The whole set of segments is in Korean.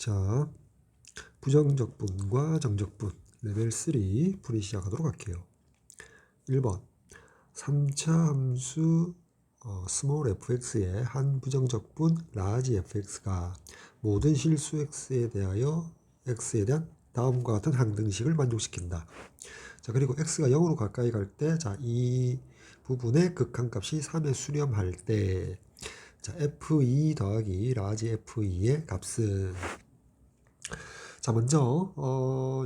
자, 부정적분과 정적분 레벨 3 풀이 시작하도록 할게요. 1번 3차 함수 스몰 fx의 한 부정적분 라지 fx가 모든 실수 x에 대한 다음과 같은 항등식을 만족시킨다. 자, 그리고 x가 0으로 가까이 갈 때, 자, 이 부분의 극한값이 3에 수렴할 때, 자, f2 더하기 라지 f2의 값은, 자, 먼저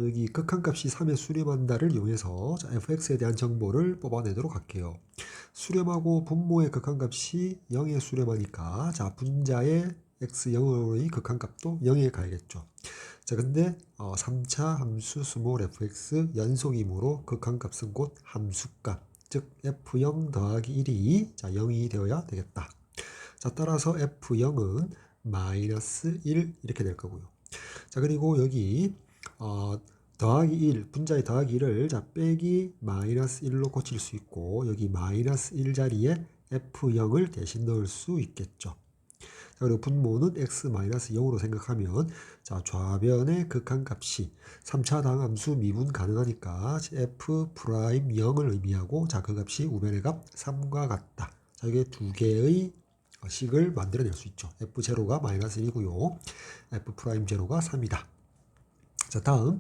여기 극한값이 3에 수렴한다를 이용해서 자, fx에 대한 정보를 뽑아내도록 할게요. 수렴하고 분모의 극한값이 0에 수렴하니까 자, 분자의 x0의 극한값도 0에 가야겠죠. 자, 근데 3차 함수 스몰 fx 연속이므로 극한값은 곧 함수값, 즉 f0 더하기 1이 자, 0이 되어야 되겠다. 자, 따라서 f0은 마이너스 1 이렇게 될 거고요. 자, 그리고 여기 더하기 1, 분자의 더하기 1을 자, 빼기 마이너스 1로 고칠 수 있고, 여기 마이너스 1 자리에 f0을 대신 넣을 수 있겠죠. 자, 그리고 분모는 x-0으로 생각하면 자, 좌변의 극한값이 3차 당함수 미분 가능하니까 f'0을 의미하고 자, 그 값이 우변의 값 3과 같다. 자, 이게 두 개의 식을 만들어낼 수 있죠. f0가 마이너스 1이고요. f'0가 3이다. 자, 다음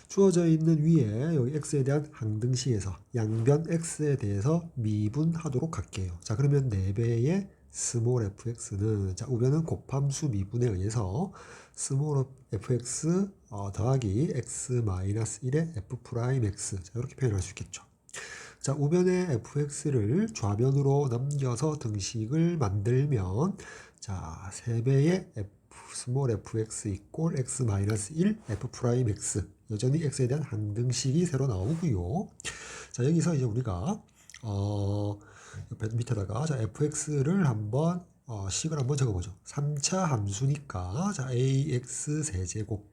주어져 있는 위에 여기 x에 대한 항등식에서 양변 x에 대해서 미분하도록 할게요. 자, 그러면 4배의 스몰 fx는 자, 우변은 곱함수 미분에 의해서 스몰 fx 더하기 x-1의 f'x 자, 이렇게 표현할 수 있겠죠. 자, 우변의 fx를 좌변으로 넘겨서 등식을 만들면 자, 3배의 스몰 fx 이꼴 x-1 f'x 여전히 x에 대한 항등식이 새로 나오고요. 자, 여기서 이제 우리가 옆에 밑에다가 자, fx를 한번 식을 한번 적어보죠. 3차 함수니까 자, ax 세제곱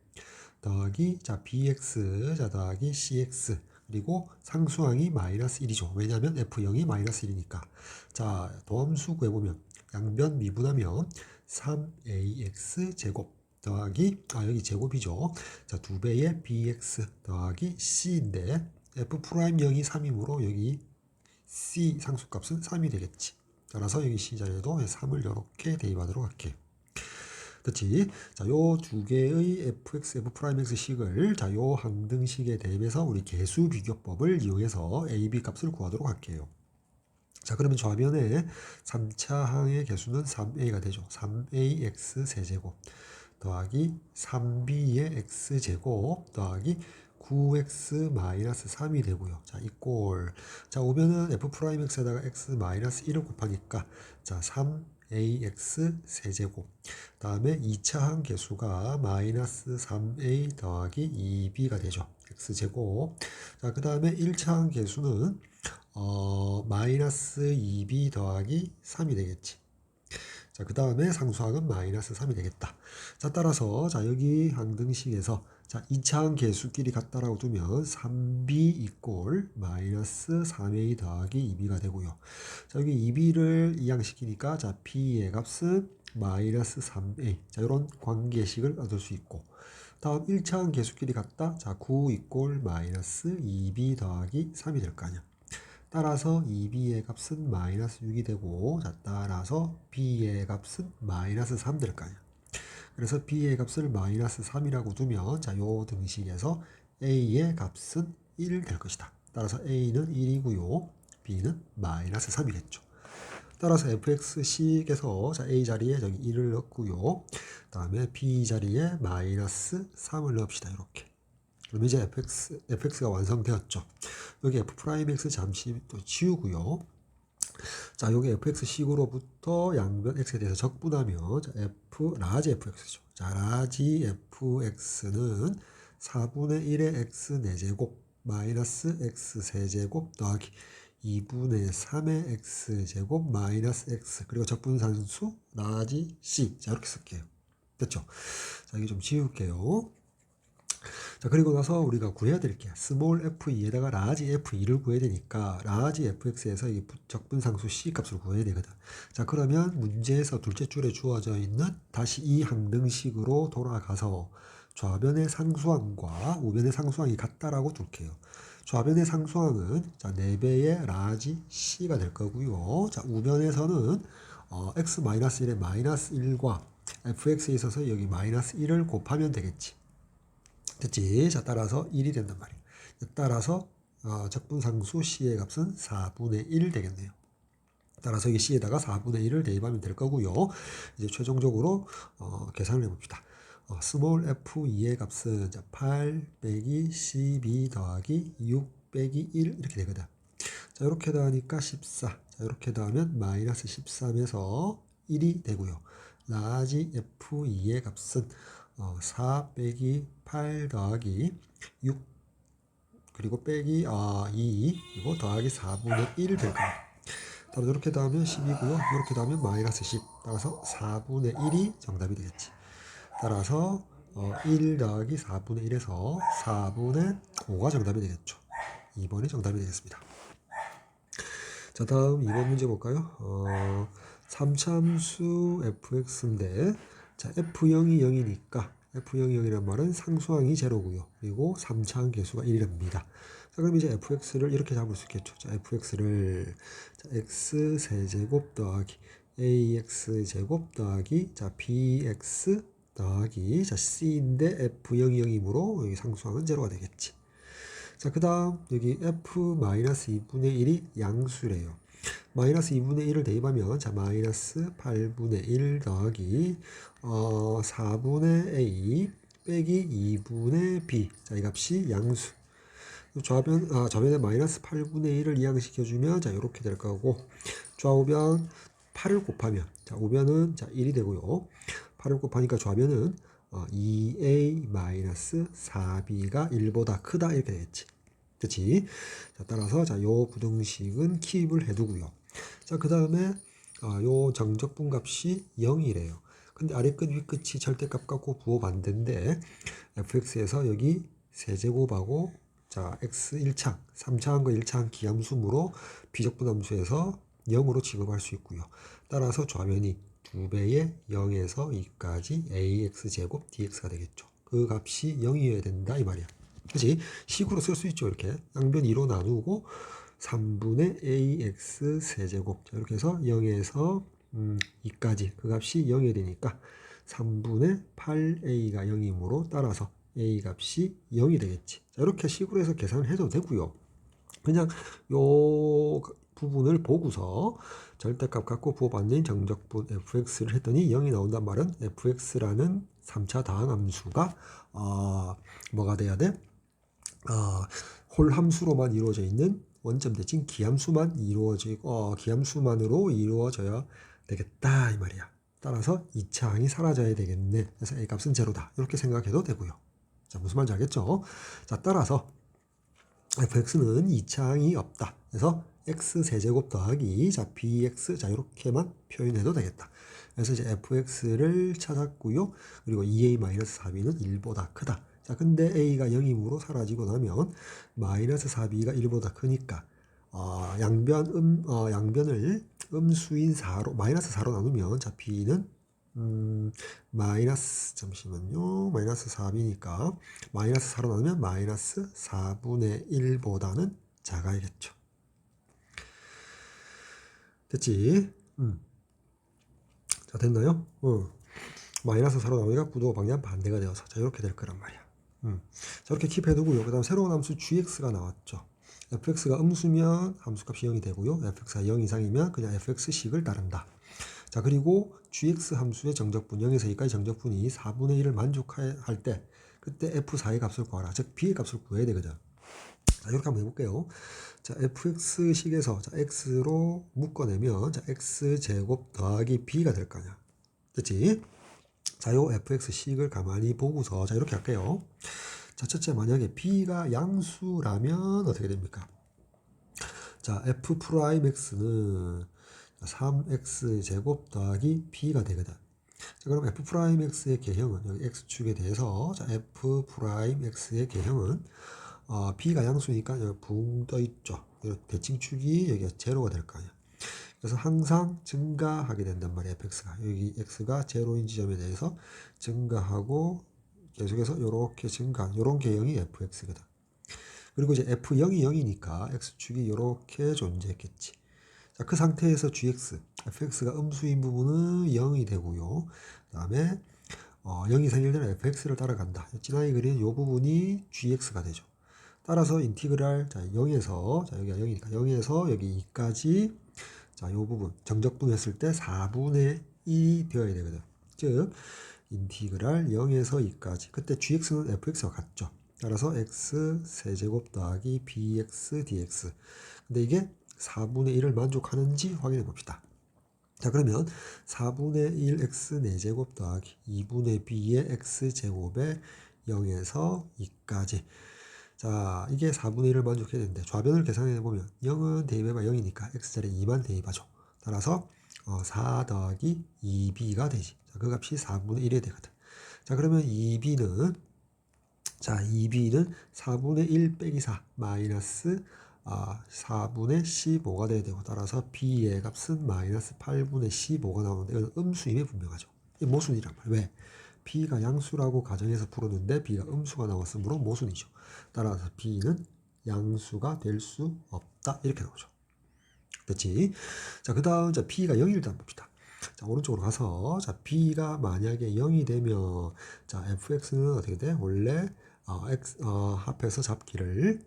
더하기 자, bx 자, 더하기 cx 그리고 상수항이 마이너스 1이죠. 왜냐하면 f0이 마이너스 1이니까. 자, 도함수 구해보면 양변 미분하면 3ax 제곱 더하기 여기 제곱이죠. 자, 2배의 bx 더하기 c인데 f'0이 3이므로 여기 c 상수값은 3이 되겠지. 따라서 여기 c 자리에도 3을 이렇게 대입하도록 할게요. 그렇지. 자, 요 두 개의 fx, f'x 식을 자, 요 항등식에 대입해서 우리 개수 비교법을 이용해서 a, b 값을 구하도록 할게요. 자, 그러면 좌변에 3차 항의 개수는 3a가 되죠. 3ax 세제곱 더하기 3b의 x제곱 더하기 9x-3이 되고요. 자, 이꼴. 자, 오면은 f'x에다가 x-1을 곱하니까 자, 3ax 세제곱. 다음에 2차 항 개수가 마이너스 3a 더하기 2b가 되죠. x제곱. 자, 그 다음에 1차 항 개수는 마이너스 2b 더하기 3이 되겠지. 자, 그 다음에 상수항은 마이너스 3이 되겠다. 자, 따라서 자, 여기 항등식에서 자, 2차항 개수끼리 같다라고 두면 3b 이꼴 마이너스 3a 더하기 2b가 되고요. 자, 여기 2b를 이항시키니까 자, b의 값은 마이너스 3a. 자, 이런 관계식을 얻을 수 있고. 다음 1차항 개수끼리 같다. 자, 9 이꼴 마이너스 2b 더하기 3이 될 거 아니야. 따라서 2b의 값은 마이너스 6이 되고 자, 따라서 b의 값은 마이너스 3 될 거 아니야. 그래서 b의 값을 마이너스 3이라고 두면 자, 요 등식에서 a의 값은 1 될 것이다. 따라서 a는 1이고요. b는 마이너스 3이겠죠. 따라서 fx식에서 자, a 자리에 저기 1을 넣고요. 다음에 b 자리에 마이너스 3을 넣읍시다. 이렇게. 그럼 이제 fx가 완성되었죠. 여기 f'x 잠시 또 지우고요. 자, 여기 fx식으로부터 양변 x에 대해서 적분하면 자, 라지 fx죠. 자, 라지 fx는 4분의 1의 x 4제곱 마이너스 x 세제곱 더하기 2분의 3의 x제곱 마이너스 x 그리고 적분산수 라지 c 자, 이렇게 쓸게요. 됐죠? 자, 여기 좀 지울게요. 자, 그리고 나서 우리가 구해야 될 게 스몰 f2에다가 라지 f2를 구해야 되니까 라지 fx에서 이 적분상수 c 값을 구해야 되거든. 자, 그러면 문제에서 둘째 줄에 주어져 있는 다시 이 항등식으로 돌아가서 좌변의 상수항과 우변의 상수항이 같다라고 둘게요. 좌변의 상수항은 자, 4배의 라지 c가 될 거고요. 자, 우변에서는 x-1의 마이너스 1과 fx에 있어서 여기 마이너스 1을 곱하면 되겠지. 됐지? 자, 따라서 1이 된단 말이에요. 따라서 적분상수 c의 값은 4분의 1 되겠네요. 따라서 이 c에다가 4분의 1을 대입하면 될 거고요. 이제 최종적으로 계산을 해봅시다. 스몰 f2의 값은 8 빼기 12 더하기 6 빼기 1 이렇게 되거든. 자, 이렇게 더하니까 14. 자, 이렇게 더하면 마이너스 13에서 1이 되고요. 라지 f2의 값은 4 빼기 8 더하기 6 그리고 빼기 2 그리고 더하기 4분의 1 될 거예요. 따라서 이렇게 더하면 10이고요. 이렇게 더하면 마이너스 10. 따라서 4분의 1이 정답이 되겠지. 따라서 1 더하기 4분의 1에서 4분의 5가 정답이 되겠죠. 2번이 정답이 되겠습니다. 자, 다음 2번 문제 볼까요? 3차함수 fx인데 자, f0이 0이니까 f0이 0이란 말은 상수항이 제로고요. 그리고 3차항 계수가 1이랍니다. 자, 그럼 이제 fx를 이렇게 잡을 수 있겠죠. 자, fx를 자, x 세제곱 더하기 ax 제곱 더하기 자, bx 더하기 자, c인데 f0이 0이므로 여기 상수항은 제로가 되겠지. 자, 그 다음 여기 f-2분의 1이 양수래요. 마이너스 2분의 1을 대입하면 자 마이너스 8분의 1 더하기 4분의 a 빼기 2분의 b. 자, 이 값이 양수. 좌변에 마이너스 8분의 1을 이항시켜주면 자 이렇게 될 거고 좌우변 8을 곱하면 자 우변은 자 1이 되고요. 8을 곱하니까 좌변은 2a 마이너스 4b가 1보다 크다 이렇게 되겠지. 그렇지? 자, 따라서 자 요 부등식은 킵을 해두고요. 자, 그 다음에 요 정적분 값이 0이래요. 근데 아래 끝, 위 끝이 절대값 갖고 부호 반대인데 fx에서 여기 세제곱하고 자 x 1차항, 3차항과 1차항 기함수므로 비적분함수에서 0으로 취급할 수 있고요. 따라서 좌변이 2배의 0에서 2까지 ax 제곱 dx가 되겠죠. 그 값이 0이어야 된다 이 말이야. 그치? 식으로 쓸 수 있죠. 이렇게 양변 2로 나누고 3분의 ax 세제곱 이렇게 해서 0에서 2까지 그 값이 0이 되니까 3분의 8a가 0이므로 따라서 a 값이 0이 되겠지. 자, 이렇게 식으로 해서 계산을 해도 되고요. 그냥 요 부분을 보고서 절대값 갖고 부호받는 정적분 fx를 했더니 0이 나온단 말은 fx라는 3차 다항함수가 뭐가 돼야 돼? 홀함수로만 이루어져 있는 원점 대칭 기함수만 이루어지고 기함수만으로 이루어져야 되겠다 이 말이야. 따라서 2차항이 사라져야 되겠네. 그래서 a 값은 제로다. 이렇게 생각해도 되고요. 자, 무슨 말인지 알겠죠? 자, 따라서 fx는 2차항이 없다. 그래서 x 세제곱 더하기 자 bx 자 이렇게만 표현해도 되겠다. 그래서 이제 fx를 찾았고요. 그리고 2a-4b는 1보다 크다. 자, 근데 a가 0이므로 사라지고 나면 마이너스 4b가 1보다 크니까 양변을 음수인 4로 마이너스 4로 나누면 자 b는 마이너스 잠시만요. 마이너스 4b니까 마이너스 4로 나누면 마이너스 4분의 1보다는 작아야겠죠. 됐지? 자, 됐나요? 마이너스 4로 나오니까 구도 방향 반대가 되어서 자 이렇게 될 거란 말이야. 자, 이렇게 킵해두고요. 그 다음 새로운 함수 gx가 나왔죠. fx가 음수면 함수값이 0이 되고요. fx가 0 이상이면 그냥 fx식을 따른다. 자, 그리고 gx 함수의 정적분 0에서 2까지 정적분이 4분의 1을 만족할 때 그때 f4의 값을 구하라. 즉 b의 값을 구해야 되거든. 자, 이렇게 한번 해볼게요. 자, fx식에서 자, x로 묶어내면 자, x제곱 더하기 b가 될 거 아니야. 됐지? 자, 요 fx식을 가만히 보고서 자, 이렇게 할게요. 자, 첫째 만약에 b가 양수라면 어떻게 됩니까? 자, f'x는 3x제곱 더하기 b가 되거든. 자, 그럼 f'x의 개형은 여기 x축에 대해서 자, f'x의 개형은 b가 양수니까 여기 붕 떠 있죠. 대칭축이 여기가 제로가 될 거 아니야. 그래서 항상 증가하게 된단 말이야, fx가. 여기 x가 제로인 지점에 대해서 증가하고 계속해서 이렇게 증가, 이런 개형이 fx거든. 그리고 이제 f0이 0이니까 x축이 이렇게 존재했겠지. 자, 그 상태에서 gx, fx가 음수인 부분은 0이 되고요. 그 다음에 0 이상일 때는 fx를 따라간다. 진하게 그린 이 부분이 gx가 되죠. 따라서 인티그랄, 자, 0에서, 자, 여기가 0이니까 0에서 여기 2까지, 자, 이 부분 정적분했을 때 4분의 1이 되어야 되거든. 즉, 인티그랄 0에서 2까지. 그때 gx는 fx와 같죠. 따라서 x 세제곱 더하기 bx dx. 근데 이게 4분의 1을 만족하는지 확인해 봅시다. 자, 그러면 4분의 1 x 4제곱 더하기 2분의 b의 x제곱에 0에서 2까지. 자, 이게 4분의 1을 만족해야 되는데 좌변을 계산해 보면 0은 대입해봐 0이니까 x자리에 2만 대입하죠. 따라서 4 더하기 2b가 되지. 자, 그 값이 4분의 1이 되거든. 자, 그러면 2b는 4분의 1 빼기 4 마이너스 4분의 15가 돼야 되고, 따라서 b의 값은 마이너스 8분의 15가 나오는데 이건 음수임에 분명하죠. 이게 모순이란 말이에요. 왜? b가 양수라고 가정해서 풀었는데 b가 음수가 나왔으므로 모순이죠. 따라서 b는 양수가 될 수 없다. 이렇게 나오죠. 됐지? 자, 그 다음 b가 0일 때 한번 봅시다. 자, 오른쪽으로 가서 자, b가 만약에 0이 되면 자, fx는 어떻게 돼? 원래 합해서 잡기를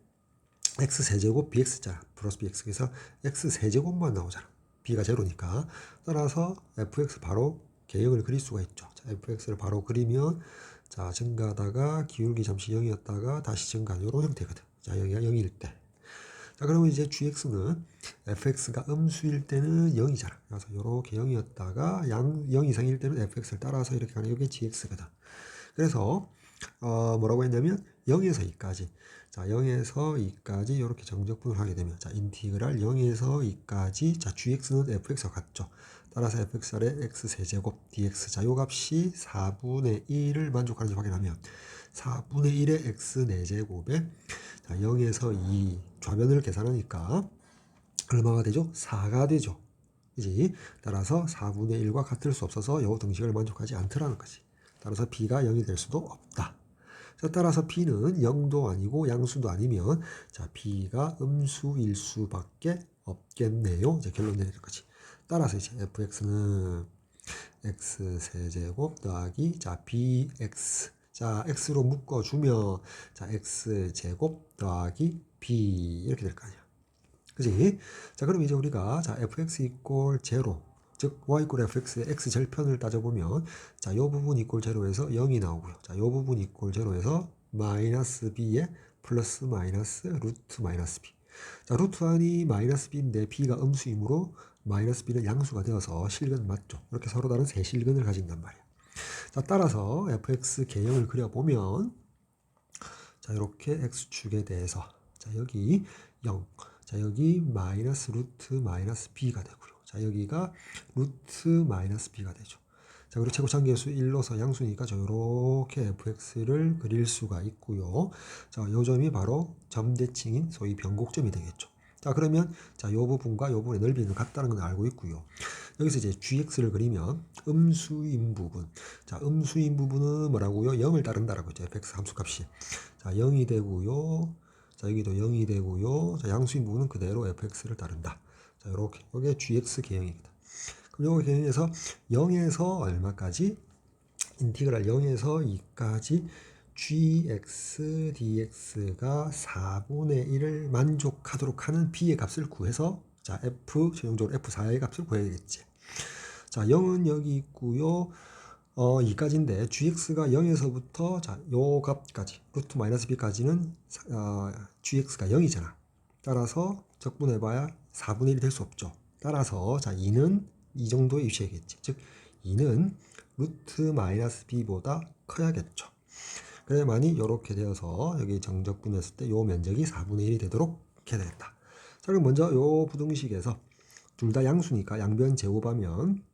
x 세제곱 bx자 플러스 bx. 그래서 x 세제곱만 나오잖아. b가 제로니까. 따라서 fx 바로 개형을 그릴 수가 있죠. 자, fx를 바로 그리면 자, 증가하다가 기울기 잠시 0이었다가 다시 증가하는 이런 형태거든. 자, 여기가 0일 때. 자, 그러면 이제 gx는 fx가 음수일 때는 0이잖아. 그래서 이렇게 0이었다가 0 이상일 때는 fx를 따라서 이렇게 가는 이게 gx거든. 그래서 뭐라고 했냐면 0에서 2까지. 자, 0에서 2까지 이렇게 정적분을 하게 되면 자, 인티그랄 0에서 2까지 자, gx는 fx와 같죠. 따라서 fx의 x세제곱 dx. 자, 요 값이 4분의 1을 만족하는지 확인하면 4분의 1의 x 4제곱에 자, 0에서 2 좌변을 계산하니까 얼마가 되죠? 4가 되죠. 그지? 따라서 4분의 1과 같을 수 없어서 요 등식을 만족하지 않더라는 거지. 따라서 b가 0이 될 수도 없다. 자, 따라서 b는 0도 아니고 양수도 아니면 자, b가 음수일 수밖에 없겠네요. 이제 결론 내리는 거지. 따라서 이제 fx는 x 세제곱 더하기 자, bx. 자, x로 묶어주면 자, x 제곱 더하기 b 이렇게 될 거 아니야. 그지? 자, 그럼 이제 우리가 자, fx 이꼴 제로, 즉 y 이꼴 fx의 x 절편을 따져보면 자, 요 부분 이꼴 제로에서 0이 나오고요. 자, 요 부분 이꼴 제로에서 마이너스 b에 플러스 마이너스 루트 마이너스 b. 자, 루트 안이 마이너스 b인데 b가 음수이므로 마이너스 b는 양수가 되어서 실근 맞죠. 이렇게 서로 다른 세 실근을 가진단 말이야. 자, 따라서 fx 개형을 그려보면 자, 이렇게 x축에 대해서 자, 여기 0. 자, 여기 마이너스 루트 마이너스 b가 되고요. 자, 여기가 루트 마이너스 b가 되죠. 자, 그리고 최고차계수 1로서 양수니까 저 이렇게 fx를 그릴 수가 있고요. 자, 요 점이 바로 점대칭인 소위 변곡점이 되겠죠. 자, 그러면 자, 요 부분과 요 부분의 넓이는 같다는 건 알고 있고요. 여기서 이제 gx를 그리면 음수인 부분. 자, 음수인 부분은 뭐라고요? 0을 따른다라고 했죠. fx 함수값이. 자, 0이 되고요. 자, 여기도 0이 되고요. 자, 양수인 부분은 그대로 fx를 따른다. 자, 이렇게. 이게 gx 개형입니다. 그럼 이 개형에서 0에서 얼마까지? 인티그랄 0에서 2까지 gx dx가 4분의 1을 만족하도록 하는 b의 값을 구해서 자, f 최종적으로 f4의 값을 구해야겠지. 자, 0은 여기 있고요. 2까지인데 gx가 0에서부터 자, 요 값까지 루트 마이너스 b까지는 gx가 0이잖아. 따라서 적분해봐야 4분의 1이 될 수 없죠. 따라서 자, 2는 이 정도에 위치해야겠지. 즉 2는 루트 마이너스 b보다 커야겠죠. 그래야만이 이렇게 되어서 여기 정적분했을 때 요 면적이 4분의 1이 되도록 해야 되겠다. 자, 그럼 먼저 요 부등식에서 둘 다 양수니까 양변 제곱하면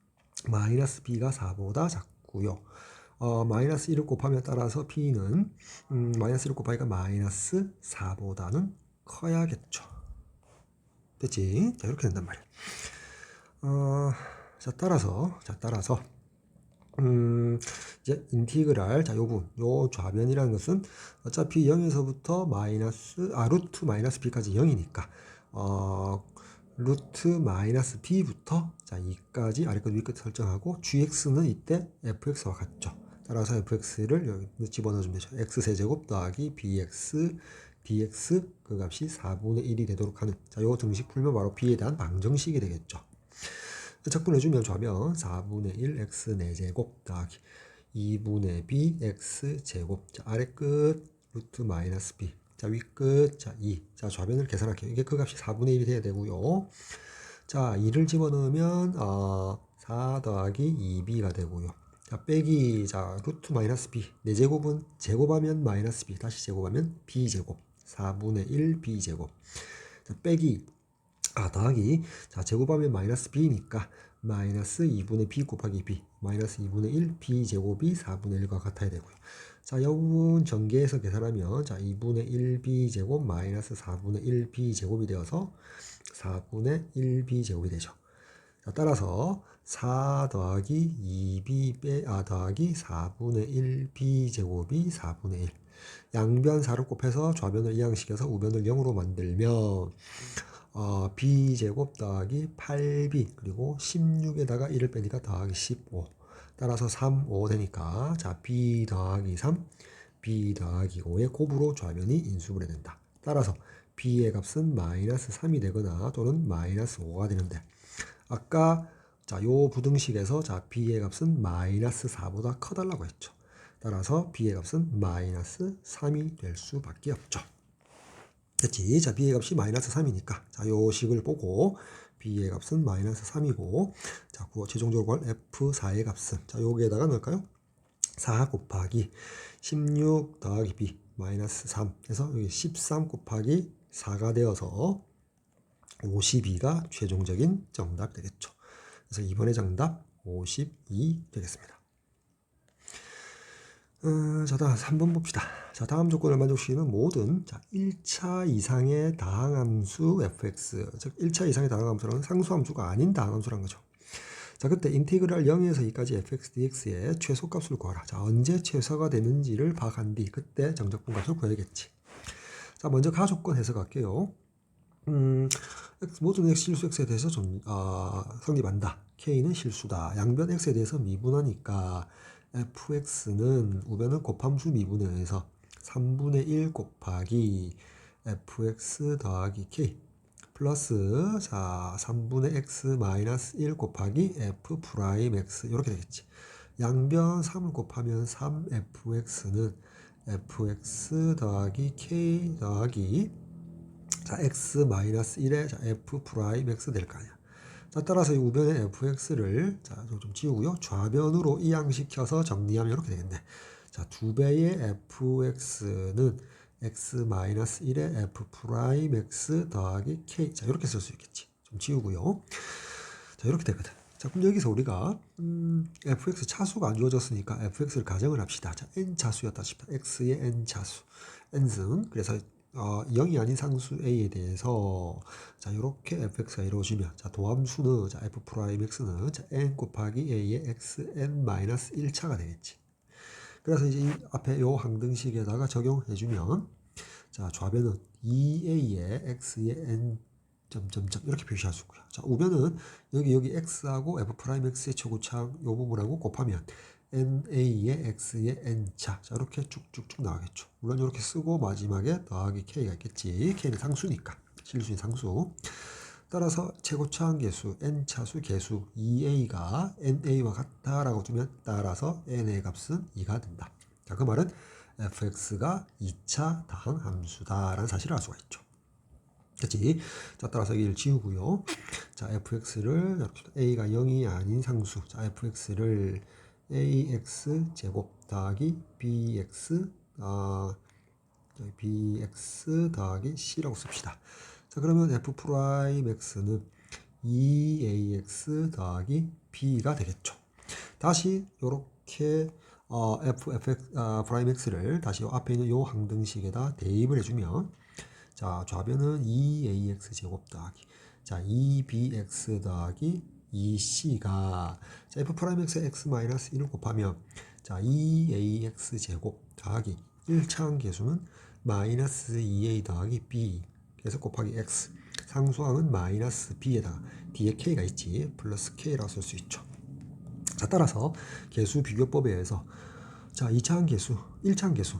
마이너스 b가 4보다 작고요. 마이너스 1을 곱하면 따라서 b는 마이너스 1을 곱하니까 마이너스 4보다는 커야겠죠. 됐지? 자, 이렇게 된단 말이야. 자, 따라서 이제 인티그랄, 자, 요 좌변이라는 것은 어차피 0에서부터 루트 마이너스 b까지 0이니까 루트 마이너스 b부터 자 2까지 아래 끝 위 끝 설정하고 gx는 이때 fx와 같죠. 따라서 fx를 여기 집어넣어주면 되죠. x세제곱 더하기 bx dx 그 값이 4분의 1이 되도록 하는, 자, 요 등식 풀면 바로 b에 대한 방정식이 되겠죠. 적분해주면 좌변 4분의 1 x 4제곱 더하기 2분의 b x 제곱, 자, 아래 끝 루트 마이너스 b, 자, 위 끝, 자, 2. 자, 좌변을 계산할게요. 이게 그 값이 4분의 1이 돼야 되고요. 자, 2를 집어넣으면 4 더하기 2b가 되고요. 자, 빼기, 자, 루트 마이너스 b. 4제곱은 제곱하면 마이너스 b, 다시 제곱하면 b제곱. 4분의 1 b제곱. 자, 빼기, 더하기, 자, 제곱하면 마이너스 b니까 마이너스 2분의 b 곱하기 b, 마이너스 2분의 1 b제곱이 4분의 1과 같아야 되고요. 자, 이 부분 전개해서 계산하면, 자, 2분의 1 b제곱 마이너스 4분의 1 b제곱이 되어서 4분의 1 b제곱이 되죠. 자, 따라서 4 더하기 2b 더하기 4분의 1 b제곱이 4분의 1. 양변 4를 곱해서 좌변을 이항시켜서 우변을 0으로 만들면 b제곱 더하기 8b 그리고 16에다가 1을 빼니까 더하기 15. 따라서 3, 5 되니까, 자, b 더하기 3, b 더하기 5의 곱으로 좌변이 인수분해 된다. 따라서 b의 값은 마이너스 3이 되거나 또는 마이너스 5가 되는데, 아까 자, 요 부등식에서 자, b의 값은 마이너스 4보다 커달라고 했죠. 따라서 b의 값은 마이너스 3이 될 수밖에 없죠. 됐지? 자, b의 값이 마이너스 3이니까, 자, 요 식을 보고 b의 값은 마이너스 3이고, 자, 최종적으로 f4의 값은, 자, 여기에다가 넣을까요? 4 곱하기 16 더하기 b 마이너스 3 해서 여기 13 곱하기 4가 되어서 52가 최종적인 정답 되겠죠. 그래서 이번에 정답 52 되겠습니다. 자, 다음 3번 봅시다. 자, 다음 조건을 만족시키는 모든, 자, 1차 이상의 다항함수 fx, 즉 1차 이상의 다항함수는 상수함수가 아닌 다항함수란 거죠. 자, 그때 인티그랄 0에서 2까지 fx dx의 최소값을 구하라. 자, 언제 최소가 되는지를 파악한 뒤 그때 정적분 값을 구해야겠지. 자, 먼저 가조건 해석할게요. 모든 x 실수 x에 대해서 성립한다. k는 실수다. 양변 x에 대해서 미분하니까 fx는 우변은 곱함수 미분해서 3분의 1 곱하기 fx 더하기 k 플러스, 자, 3분의 x 마이너스 1 곱하기 f 프라임 x 이렇게 되겠지. 양변 3을 곱하면 3fx는 fx 더하기 k 더하기, 자, x 마이너스 1에, 자, f 프라임 x 될 거 아니야. 자, 따라서 이 우변의 fx를, 자, 좀 지우고요. 좌변으로 이항시켜서 정리하면 이렇게 되겠네. 자, 2배의 fx는 x-1의 f 프라임 x 더하기 k. 자, 이렇게 쓸 수 있겠지. 좀 지우고요. 자, 이렇게 되거든. 자, 그럼 여기서 우리가 fx 차수가 안 주어졌으니까 fx를 가정을 합시다. 자, n 차수였다 싶다. x의 n 차수, n승. 그래서 0이 아닌 상수 a에 대해서, 자, 이렇게 fx가 이루어지면, 자, 도함수는, 자, f 프라임 x는, 자, n 곱하기 a의 xn 마이너스 1차가 되겠지. 그래서 이제 이 앞에 요 항등식에다가 적용해주면, 자, 좌변은 2a의 x의 n 점점점 이렇게 표시할 수 있고요. 자, 우변은 여기 x하고 f 프라임 x의 최고차항 요 부분하고 곱하면 na의 x의 n차, 자, 이렇게 쭉쭉쭉 나가겠죠. 물론 이렇게 쓰고 마지막에 더하기 k가 있겠지. k는 상수니까, 실수인 상수. 따라서 최고차항 계수 n차수 계수 2a가 na와 같다라고 두면 따라서 n의 값은 2가 된다. 자, 그 말은 fx가 2차 다항함수다라는 사실을 알 수가 있죠. 그치? 자, 따라서 여기를 지우고요. 자, fx를 a가 0이 아닌 상수, 자, fx를 ax 제곱 더하기 bx bx 더하기 c라고 씁시다. 자, 그러면 f 프라임 x는 2ax 더하기 b가 되겠죠. 다시 요렇게 fx 프라임 x를 다시 요 앞에 있는 요 항등식에다 대입을 해주면 자 좌변은 2ax 제곱 더하기 자 2bx 더하기 2c가 자 f 프라임 x에 x 마이너스 1을 곱하면 자 2ax 제곱 더하기 1차항 계수는 마이너스 2a 더하기 b 그래서 곱하기 x 상수항은 마이너스 b에다가 뒤에 k가 있지 플러스 k라고 쓸 수 있죠. 자 따라서 계수 비교법에 의해서 자 2차항 계수 1차항 계수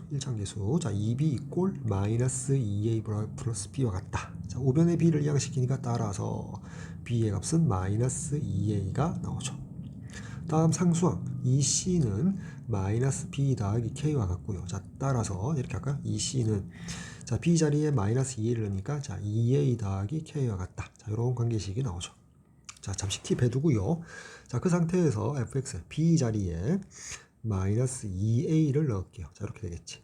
자 2b 이꼴 마이너스 2a 플러스 b와 같다. 자 우변의 b를 이항시키니까 따라서 b의 값은 마이너스 2a가 나오죠. 다음 상수항 2c는 마이너스 b 더하기 k와 같고요. 자 따라서 이렇게 할까요? 2c는 자 b 자리에 마이너스 2a를 넣으니까 자 2a 더하기 k와 같다. 자 이런 관계식이 나오죠. 자 잠시 팁 해두고요. 자 그 상태에서 fx b 자리에 마이너스 2a를 넣을게요. 자 이렇게 되겠지.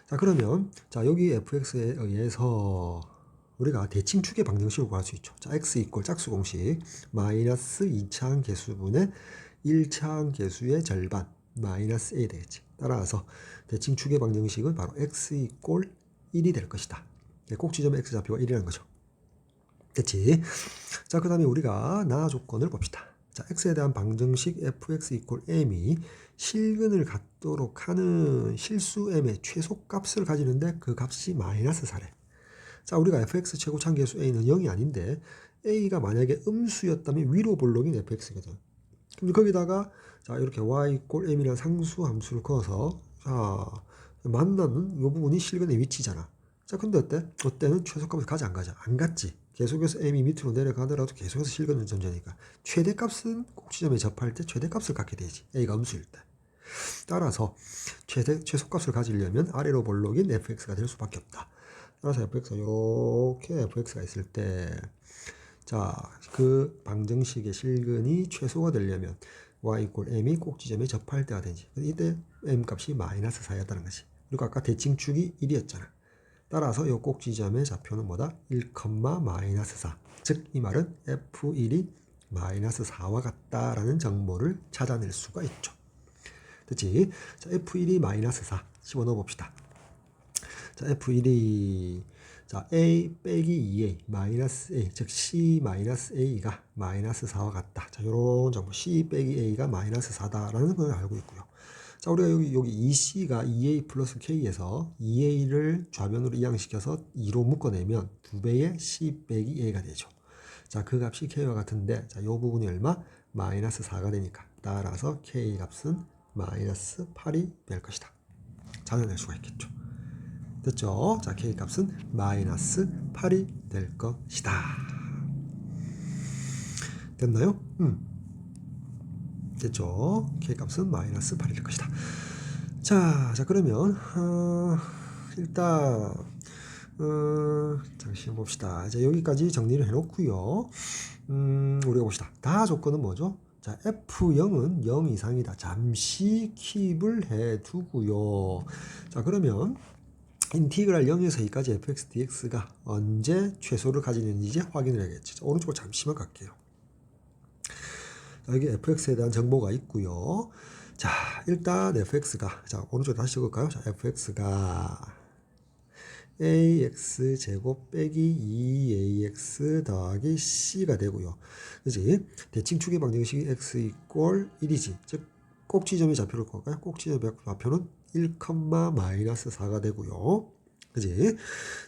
자 그러면 자 여기 fx에 의해서 우리가 대칭축의 방정식을 구할 수 있죠. 자 x 이꼴 짝수 공식 마이너스 2차항 계수분의 1차항 계수의 절반 마이너스 a 되겠지. 따라서 대칭축의 방정식은 바로 x 이꼴 1이 될 것이다. 꼭지점의 x좌표가 1이라는 거죠. 됐지? 자 그 다음에 우리가 나 조건을 봅시다. 자 x에 대한 방정식 fx 이꼴 m이 실근을 갖도록 하는 실수 m의 최소값을 가지는데 그 값이 마이너스 4래. 자 우리가 fx 최고차항계수 a는 0이 아닌데 a가 만약에 음수였다면 위로 볼록인 fx거든. 그럼 거기다가 자 이렇게 y 이꼴 m이라는 상수 함수를 그어서 자 만나는 이 부분이 실근의 위치잖아. 자 근데 어때는 최소값을 가지 안 가자. 안 갔지. 계속해서 m이 밑으로 내려가더라도 계속해서 실근은 존재니까 최대값은 꼭지점에 접할 때 최대값을 갖게 되지. a가 음수일 때. 따라서 최소값을 가지려면 아래로 볼록인 fx가 될 수밖에 없다. 따라서 fx가 이렇게 fx가 있을 때 자, 그 방정식의 실근이 최소가 되려면 y 이꼴 m이 꼭지점에 접할 때가 되지. 이때 m 값이 마이너스 4였다는 거지. 그리고 아까 대칭축이 1이었잖아. 따라서 이 꼭지점의 좌표는 뭐다? 1, 마이너스 4. 즉 이 말은 f1이 마이너스 4와 같다라는 정보를 찾아낼 수가 있죠. 됐지? 자, f1이 마이너스 4 집어넣어 봅시다. 자, f1이 자, a 빼기 2a 마이너스 a 즉 c 마이너스 a가 마이너스 4와 같다. 자, 요런 정보 c 빼기 a가 마이너스 4다라는 걸 알고 있고요. 자, 우리가 여기 2c가 2a 플러스 k에서 2a를 좌변으로 이항시켜서 2로 묶어내면 2배의 c 빼기 a가 되죠. 자, 그 값이 k와 같은데 자, 요 부분이 얼마? 마이너스 4가 되니까 따라서 k 값은 마이너스 8이 될 것이다. 찾아낼 수가 있겠죠. 됐죠? 자, k 값은 마이너스 8이 될 것이다. 됐나요? 됐죠? k 값은 마이너스 8이 될 것이다. 자 그러면 일단 잠시 봅시다. 이제 여기까지 정리를 해놓고요. 우리가 봅시다. 다 조건은 뭐죠? 자, F0은 0 이상이다. 잠시 킵을 해두고요. 자, 그러면 인티그랄 0에서 2까지 fx dx가 언제 최소를 가지는지 이제 확인을 해야겠죠. 자, 오른쪽으로 잠시만 갈게요. 자, 여기 fx에 대한 정보가 있고요. 자, 일단 fx가 자, 오른쪽에 다시 적을까요? 자, fx가 ax 제곱 빼기 2ax 더하기 c가 되고요. 그지? 대칭축의 방정식이 x 이꼴 1이지. 즉 꼭지점의 좌표를 볼까요? 꼭지점의 좌표는 1, 마이너스 4가 되고요. 그지?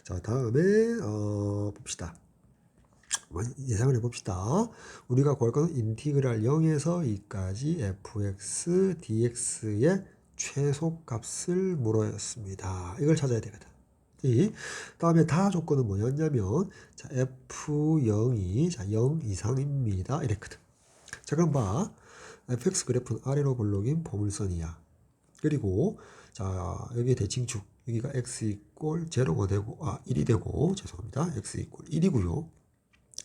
자, 다음에 봅시다. 예상을 해봅시다. 우리가 구할 것은 인티그랄 0에서 2까지 fx dx의 최소값을 물어였습니다. 이걸 찾아야 되거든. 다음에 다 조건은 뭐였냐면 자, f0이 자, 0 이상입니다. 이랬거든. 자, 그럼 봐. fx 그래프는 아래로 볼록인 포물선이야. 그리고 자, 여기 대칭축 여기가 x 이꼴 0가 되고 1이 되고 죄송합니다. x 이꼴 1이고요.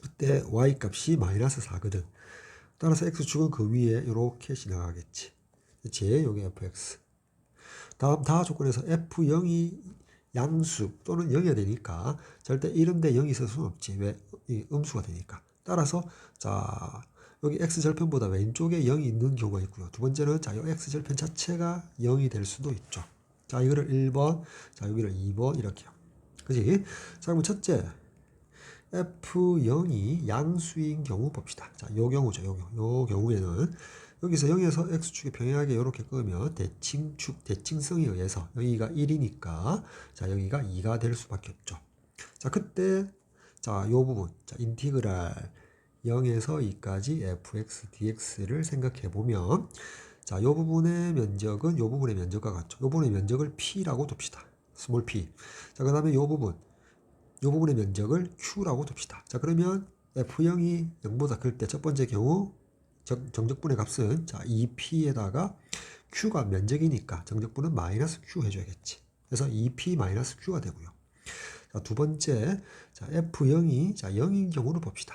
그때 y 값이 마이너스 4거든. 따라서 x축은 그 위에 이렇게 지나가겠지. 그치? 여기 fx. 다음 다 조건에서 f0이 양수 또는 0이 되니까 절대 이런데 0이 있을 수는 없지. 왜? 이 음수가 되니까. 따라서 자 여기 x절편보다 왼쪽에 0이 있는 경우가 있고요. 두 번째는 자, 이 x절편 자체가 0이 될 수도 있죠. 자, 이거를 1번, 자, 여기를 2번 이렇게요. 그지? 자, 그럼 첫째, F0이 양수인 경우 봅시다. 자, 요 경우죠. 요 경우에는 여기서 0에서 x축이 평행하게 이렇게 끄면 대칭성에 의해서 여기가 1이니까 자, 여기가 2가 될 수밖에 없죠. 자, 그때 자, 요 부분, 자, 인티그랄 0에서 2까지 fx dx를 생각해 보면 자, 요 부분의 면적은 요 부분의 면적과 같죠. 요 부분의 면적을 p라고 둡시다. 스몰 p. 자, 그다음에 요 부분의 면적을 q라고 둡시다. 자, 그러면 f0이 0보다 클 때 첫 번째 경우 정적분의 값은 자, 2p에다가 q가 면적이니까 정적분은 마이너스 q 해줘야겠지. 그래서 2p 마이너스 q가 되고요. 자, 두 번째, 자, f0이 자, 0인 경우를 봅시다.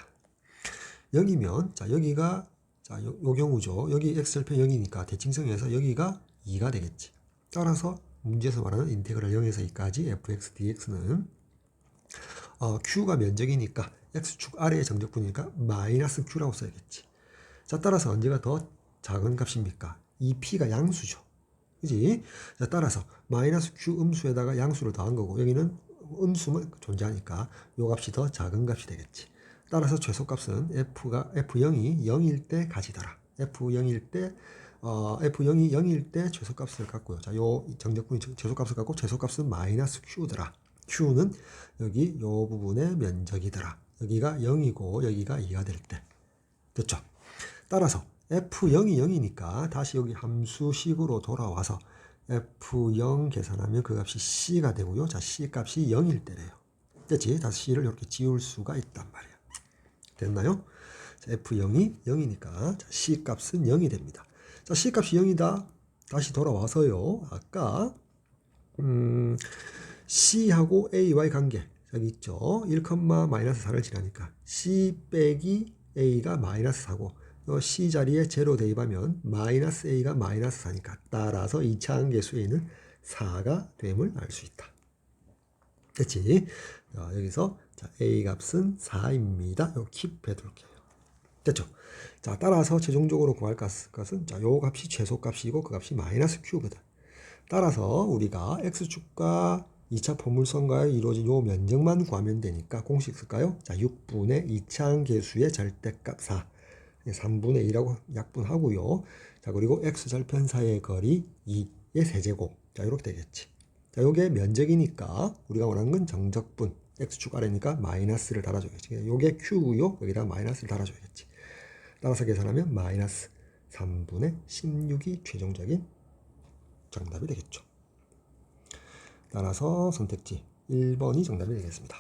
0이면 자, 여기가 자, 요 경우죠. 여기 x절편 0이니까 대칭성에서 여기가 2가 되겠지. 따라서 문제에서 말하는 인테그랄 0에서 2까지 fx dx는 q가 면적이니까 x축 아래의 정적분이니까 마이너스 q라고 써야겠지. 자, 따라서 언제가 더 작은 값입니까? 이 p가 양수죠. 그지? 자, 따라서 마이너스 q 음수에다가 양수를 더한 거고 여기는 음수만 존재하니까 요 값이 더 작은 값이 되겠지. 따라서 최소값은 f0이 0일 때 가지더라. f0일 때 f0이 0일 때 최소값을 갖고요. 자, 요 정적분이 최소값을 갖고 최소값은 마이너스 q더라. q는 여기 요 부분의 면적이더라. 여기가 0이고 여기가 2가 될 때. 됐죠? 따라서 f0이 0이니까 다시 여기 함수식으로 돌아와서 f0 계산하면 그 값이 c가 되고요. 자, c 값이 0일 때래요. 됐지? 다시 c를 이렇게 지울 수가 있단 말이야. 됐나요? 자, f0이 0이니까 자, c 값은 0이 됩니다. 자, c 값이 0이다. 다시 돌아와서요. 아까 c하고 a와의 관계 여기 있죠. 1, 마이너스 4를 지나니까 c 빼기 a가 마이너스 4고 c 자리에 제로 대입하면 마이너스 a가 마이너스 4니까 따라서 2차 함계수에는 4가 됨을 알 수 있다. 됐지? 자, 여기서 자, a 값은 4입니다. 요 킵해 둘게요. 됐죠? 자, 따라서 최종적으로 구할 값은 자, 요 값이 최소값이고 그 값이 마이너스 q거든. 따라서 우리가 x축과 2차 포물선과의 이루어진 요 면적만 구하면 되니까 공식 쓸까요? 자, 6분의 2차 함계수의 절대값 4. 3분의 2라고 약분하고요. 자, 그리고 x절편 사이의 거리 2의 세제곱. 자, 이렇게 되겠지. 자, 요게 면적이니까 우리가 원하는 건 정적분. x축 아래니까 마이너스를 달아줘야겠지. 요게 q고요. 여기다 마이너스를 달아줘야겠지. 따라서 계산하면 마이너스 3분의 16이 최종적인 정답이 되겠죠. 따라서 선택지 1번이 정답이 되겠습니다.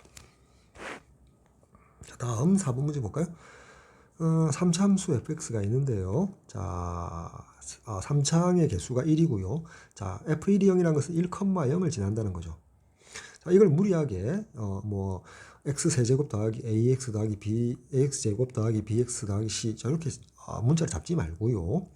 자, 다음 4번 문제 볼까요? 3차 함수 fx가 있는데요. 자, 3차항의 개수가 1이고요. 자, f1이 0이라는 것은 1,0을 지난다는 거죠. 자, 이걸 무리하게 x 세제곱 더하기 ax 더하기 ax 제곱 더하기 bx 더하기 c 자, 이렇게 문자를 잡지 말고요.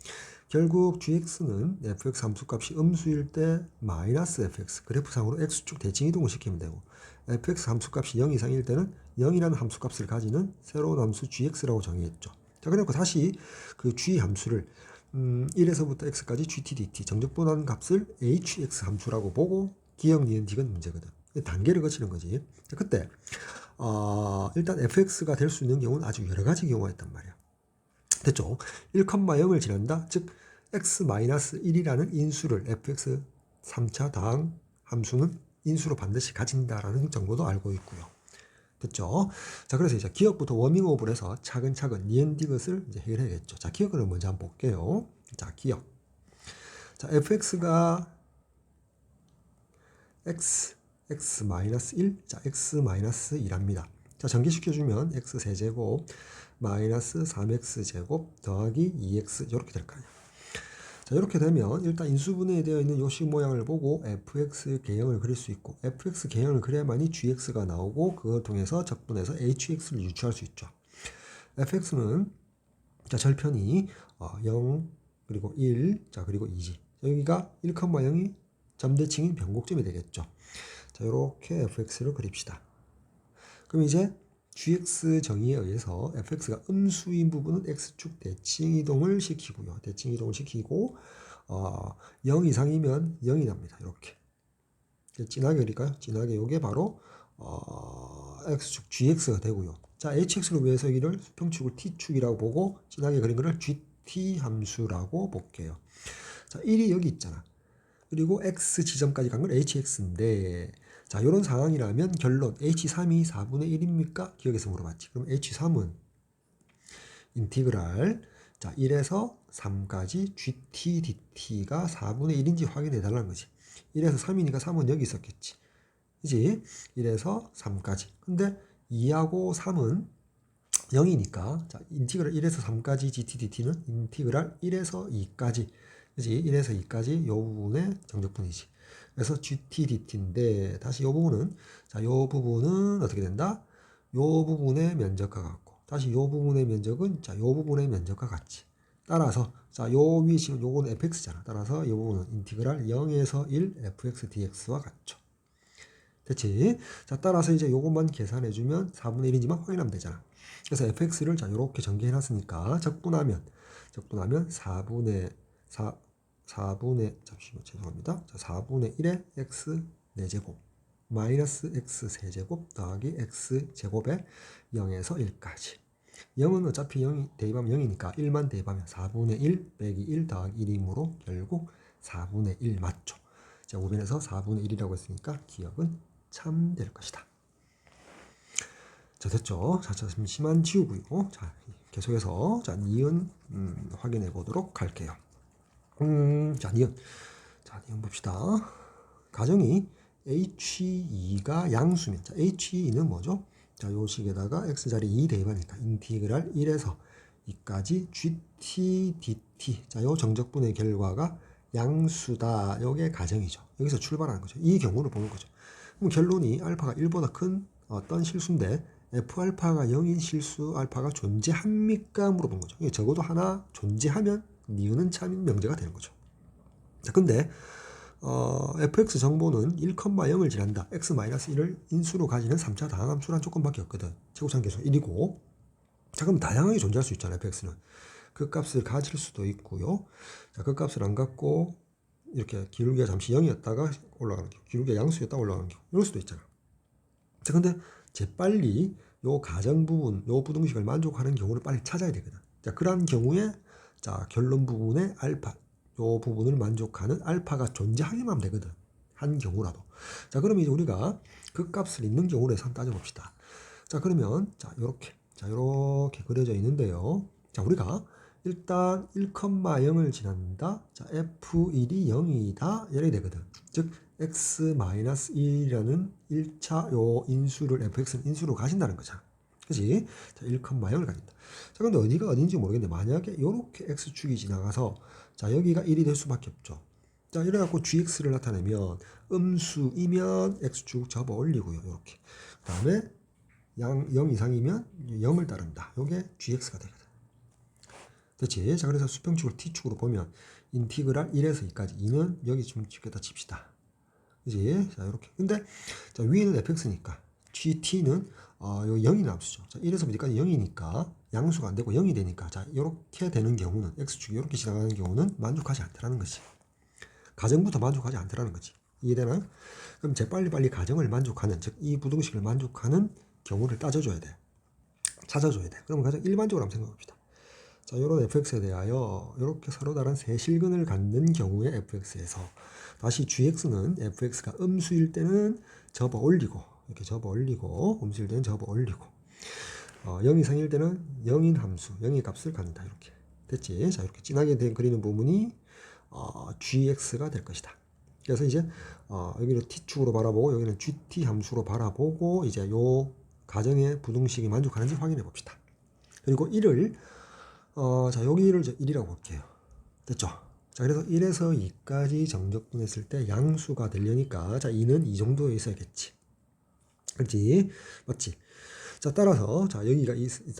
결국 gx는 fx 함수값이 음수일 때 마이너스 fx 그래프상으로 x축 대칭 이동을 시키면 되고 fx 함수값이 0 이상일 때는 0이라는 함수값을 가지는 새로운 함수 gx라고 정의했죠. 자, 그래서 다시 그 g 함수를 1에서부터 x까지 gt dt 정적분한 값을 hx 함수라고 보고 기억, 니은, 디귿 문제거든. 단계를 거치는 거지. 자, 그때 일단 fx가 될 수 있는 경우는 아주 여러 가지 경우가 있단 말이야. 됐죠? 1,0을 지난다. 즉 x-1이라는 인수를 fx 3차 다항 함수는 인수로 반드시 가진다라는 정보도 알고 있고요. 됐죠? 자, 그래서 이제 기억부터 워밍업을 해서 차근차근 니은 디귿을 이제 해결해야겠죠. 자, 기억을 먼저 한번 볼게요. 자, 기억. 자, fx가 x-1, 자, x-2랍니다. 자, 전개시켜주면 x 세제곱 마이너스 3x 제곱 더하기 2x 이렇게 될 거 아니야. 자, 이렇게 되면 일단 인수분해에 되어 있는 요식 모양을 보고 fx 개형을 그릴 수 있고 fx 개형을 그려야만이 gx가 나오고 그걸 통해서 적분해서 hx를 유추할 수 있죠. fx는 자, 절편이 0 그리고 1 자, 그리고 2지. 여기가 1,0이 점대칭인 변곡점이 되겠죠. 자, 이렇게 fx를 그립시다. 그럼 이제 gx 정의에 의해서 fx가 음수인 부분은 x축 대칭 이동을 시키고요. 대칭 이동을 시키고 0 이상이면 0이 납니다. 이렇게. 진하게 그릴까요? 진하게 요게 바로 x축 gx가 되고요. 자, hx를 위해서 이를 수평축을 t축이라고 보고 진하게 그린 거를 gt 함수라고 볼게요. 자, 1이 여기 있잖아. 그리고 x 지점까지 간 건 hx인데 자, 이런 상황이라면 결론 h3이 4분의 1입니까? 기억에서 물어봤지. 그럼 h3은 인티그랄 자, 1에서 3까지 gt dt가 4분의 1인지 확인해 달라는 거지. 1에서 3이니까 3은 여기 있었겠지. 그지? 1에서 3까지. 근데 2하고 3은 0이니까 자, 인티그랄 1에서 3까지 gt dt는 인티그랄 1에서 2까지. 그지? 1에서 2까지 요 부분의 정적분이지. 그래서 gt dt인데 다시 요 부분은 자, 요 부분은 어떻게 된다? 요 부분의 면적과 같고 다시 요 부분의 면적은 자, 요 부분의 면적과 같지. 따라서 자, 요 위에 지금 요거는 fx잖아. 따라서 요 부분은 인티그랄 0에서 1 fx dx와 같죠. 됐지? 자, 따라서 이제 요것만 계산해주면 4분의 1인지만 확인하면 되잖아. 그래서 fx를 자, 요렇게 전개해놨으니까 적분하면 4분의 잠시만 죄송합니다. 자, 4분의 1의 x 4제곱 마이너스 x 세제곱 더하기 x 제곱에 0에서 1까지. 0은 어차피 0이 대입하면 0이니까 1만 대입하면 4분의 1 빼기 1 더하기 1이므로 결국 4분의 1 맞죠. 자, 우변에서 4분의 1이라고 했으니까 기억은 참 될 것이다. 자, 됐죠? 자, 잠시만 지우고요. 자, 계속해서 자, 니은 확인해 보도록 할게요. 자, 니은. 자, 니은 봅시다. 가정이 H2가 양수면, 자, H2는 뭐죠? 자, 요 식에다가 x자리 2 대입하니까 인티그랄 1에서 2까지 gt dt. 자, 요 정적분의 결과가 양수다. 요게 가정이죠. 여기서 출발하는 거죠. 이 경우를 보는 거죠. 그럼 결론이 알파가 1보다 큰 어떤 실수인데 F알파가 0인 실수 알파가 존재합니까? 물어본 거죠. 적어도 하나 존재하면 니은은 참 명제가 되는 거죠. 자, 근데 fx 정보는 1,0을 지난다. x-1을 인수로 가지는 3차 다항함수란 조건밖에 없거든. 최고차원 계수 1이고. 자, 그럼 다양하게 존재할 수 있잖아요. fx는. 그 값을 가질 수도 있고요. 자, 그 값을 안 갖고 이렇게 기울기가 잠시 0이었다가 올라가는 경우, 기울기가 양수였다가 올라가는 경우, 이럴 수도 있잖아. 자, 근데 재빨리 요 가정 부분, 요 부등식을 만족하는 경우를 빨리 찾아야 되거든. 자, 그러한 경우에 자, 결론 부분에 알파, 요 부분을 만족하는 알파가 존재하기만 하면 되거든. 한 경우라도. 자, 그러면 이제 우리가 그 값을 있는 경우를 해서 한번 따져봅시다. 자, 그러면 자, 요렇게 그려져 있는데요. 자, 우리가 일단 1,0을 지난다. 자, F1이 0이다. 이렇게 되거든. 즉, x-1이라는 1차 요 인수를 fx는 인수로 가진다는 거잖아. 그치? 자, 1,0을 가진다. 자, 근데 어디가 어딘지 모르겠는데 만약에 요렇게 x축이 지나가서 자, 여기가 1이 될 수밖에 없죠. 자, 이래갖고 gx를 나타내면 음수이면 x축 접어 올리고요. 요렇게. 그 다음에 0 이상이면 0을 따른다. 요게 gx가 되거든. 됐지? 자, 그래서 수평축을 t축으로 보면 인티그랄 1에서 2까지 2는 여기 좀 집게다 칩시다. 그지? 자, 이렇게. 근데 자, 위에는 fx니까 gt는 요 0이 함수죠. 자, 1에서 어디까지 0이니까 양수가 안 되고 0이 되니까 자, 이렇게 되는 경우는 x축이 이렇게 지나가는 경우는 만족하지 않더라는 거지. 가정부터 만족하지 않더라는 거지. 이해되나? 그럼 재빨리 가정을 만족하는, 즉 이 부등식을 만족하는 경우를 따져줘야 돼. 찾아줘야 돼. 그럼 가장 일반적으로 한번 생각합시다. 자, 이런 fx에 대하여 이렇게 서로 다른 세 실근을 갖는 경우의 fx에서 다시 gx는 fx가 음수일 때는 접어 올리고 이렇게 접어 올리고 음수일 때는 접어 올리고 0 이상일 때는 0인 함수 0의 값을 갖는다. 이렇게 됐지? 자, 이렇게 진하게 그리는 부분이 gx가 될 것이다. 그래서 이제 여기를 t축으로 바라보고 여기는 gt 함수로 바라보고 이제 요 가정의 부등식이 만족하는지 확인해 봅시다. 그리고 1을 자, 여기를 1이라고 볼게요. 됐죠? 자, 그래서 1에서 2까지 정적분했을 때 양수가 되려니까 자, 2는 이 정도에 있어야겠지. 그렇지? 맞지? 자, 따라서 자, 여기가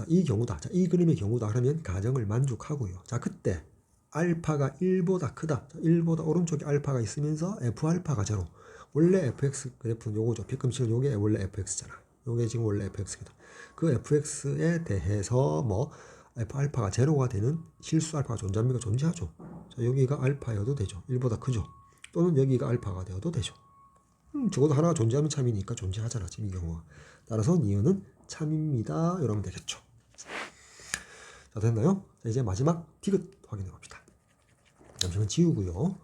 이 경우다. 자, 이 그림의 경우다. 그러면 가정을 만족하고요. 자, 그때 알파가 1보다 크다. 자, 1보다 오른쪽에 알파가 있으면서 F알파가 제로. 원래 fx 그래프는 요거죠. 빗금치는 요게 원래 fx잖아. 요게 지금 원래 fx거든. 그 fx에 대해서 뭐 f 알파가 제로가 되는 실수 알파가 존재합니까? 존재하죠. 자, 여기가 알파여도 되죠. 1보다 크죠. 또는 여기가 알파가 되어도 되죠. 적어도 하나가 존재하면 참이니까 존재하잖아, 지금 이 경우가. 따라서 니은은 참입니다. 이러면 되겠죠. 자, 됐나요? 자, 이제 마지막 디귿 확인해 봅시다. 잠시만 지우고요.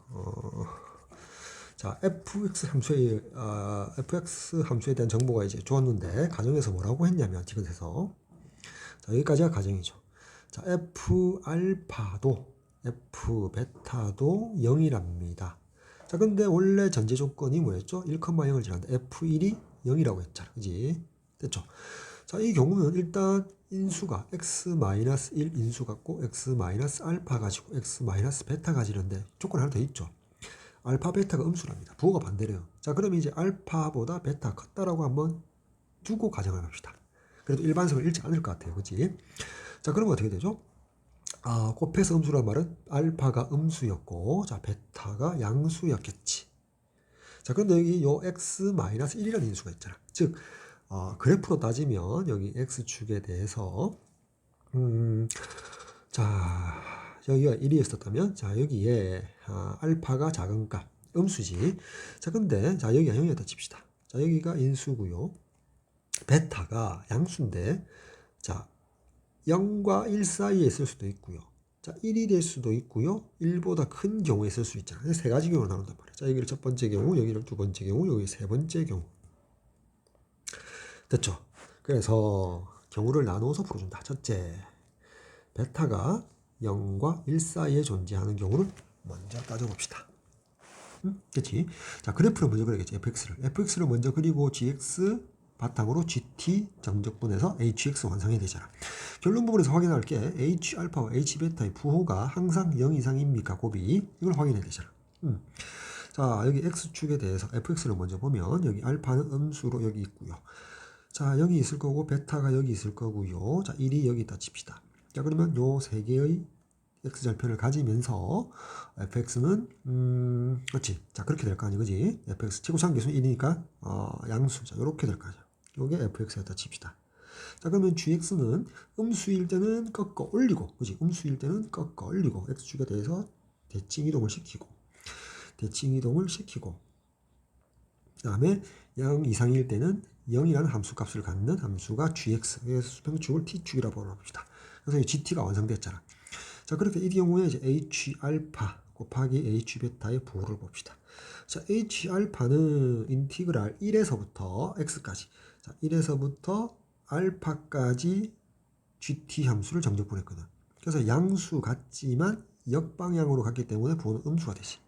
자, fx 함수에 대한 정보가 이제 주었는데 가정에서 뭐라고 했냐면 디귿에서 자, 여기까지가 가정이죠. 자, f 베타도 0이랍니다. 자, 근데 원래 전제 조건이 뭐였죠? 1,0을 지났는데 f1이 0이라고 했잖아. 그지? 됐죠? 자, 이 경우는 일단 인수가 x-1 인수 갖고 x-알파 가지고 x-베타 가지는데 조건 하나 더 있죠. 알파 베타가 음수랍니다. 부호가 반대래요. 자, 그럼 이제 알파보다 베타 컸다라고 한번 두고 가정을 합시다. 그래도 일반성을 잃지 않을 것 같아요. 그치? 자, 그러면 어떻게 되죠? 곱해서 음수란 말은 알파가 음수였고, 자, 베타가 양수였겠지. 자, 그런데 여기 요 x-1이라는 인수가 있잖아. 즉, 그래프로 따지면 여기 x축에 대해서, 자, 여기가 1이었었다면, 자, 여기에 알파가 작은 값, 음수지. 자, 근데, 자, 여기가 0이었다 칩시다. 자, 여기가 인수고요. 베타가 양수인데, 자, 0과 1 사이에 있을 수도 있고요. 자, 1이 될 수도 있고요. 1보다 큰 경우에 있을 수 있잖아요. 세 가지 경우로 나눈단 말이에요. 자, 여기를 첫 번째 경우, 여기를 두 번째 경우, 여기 세 번째 경우. 됐죠? 그래서 경우를 나누어서 풀어준다. 첫째, 베타가 0과 1 사이에 존재하는 경우를 먼저 따져봅시다. 그치? 자, 그래프를 먼저 그려야겠지. fx를 먼저 그리고 gx 바탕으로 gt 정적분해서 hx 완성해야 되잖아. 결론 부분에서 확인할 게 h 알파와 h 베타의 부호가 항상 0 이상입니까? 곱이 이걸 확인해야 되잖아. 자, 여기 x축에 대해서 fx를 먼저 보면 여기 알파는 음수로 여기 있고요. 자, 여기 있을 거고 베타가 여기 있을 거고요. 자, 1이 여기 있다 칩시다. 자, 그러면 요 세 개의 x절편을 가지면서 fx는 그렇지. 자, 그렇게 될 거 아니야, 그지? fx 최고차항 계수 1이니까 양수. 자, 이렇게 될 거 아니야. 요게 fx였다 칩시다. 자, 그러면 gx는 음수일 때는 꺾어 올리고, 그지? 음수일 때는 꺾어 올리고 x축에 대해서 대칭 이동을 시키고, 그다음에 0 이상일 때는 0이라는 함수값을 갖는 함수가 gx. 그래서 수평축을 t축이라고 봅시다. 그래서 이 gt가 완성됐잖아. 자, 그렇게 이 경우에 이제 h 알파 곱하기 h 베타의 부호를 봅시다. 자, h 알파는 인티그랄 1에서부터 x까지. 자, 1에서부터 알파까지 gt 함수를 정적분했거든. 그래서 양수 같지만 역방향으로 갔기 때문에 부호는 음수가 되지.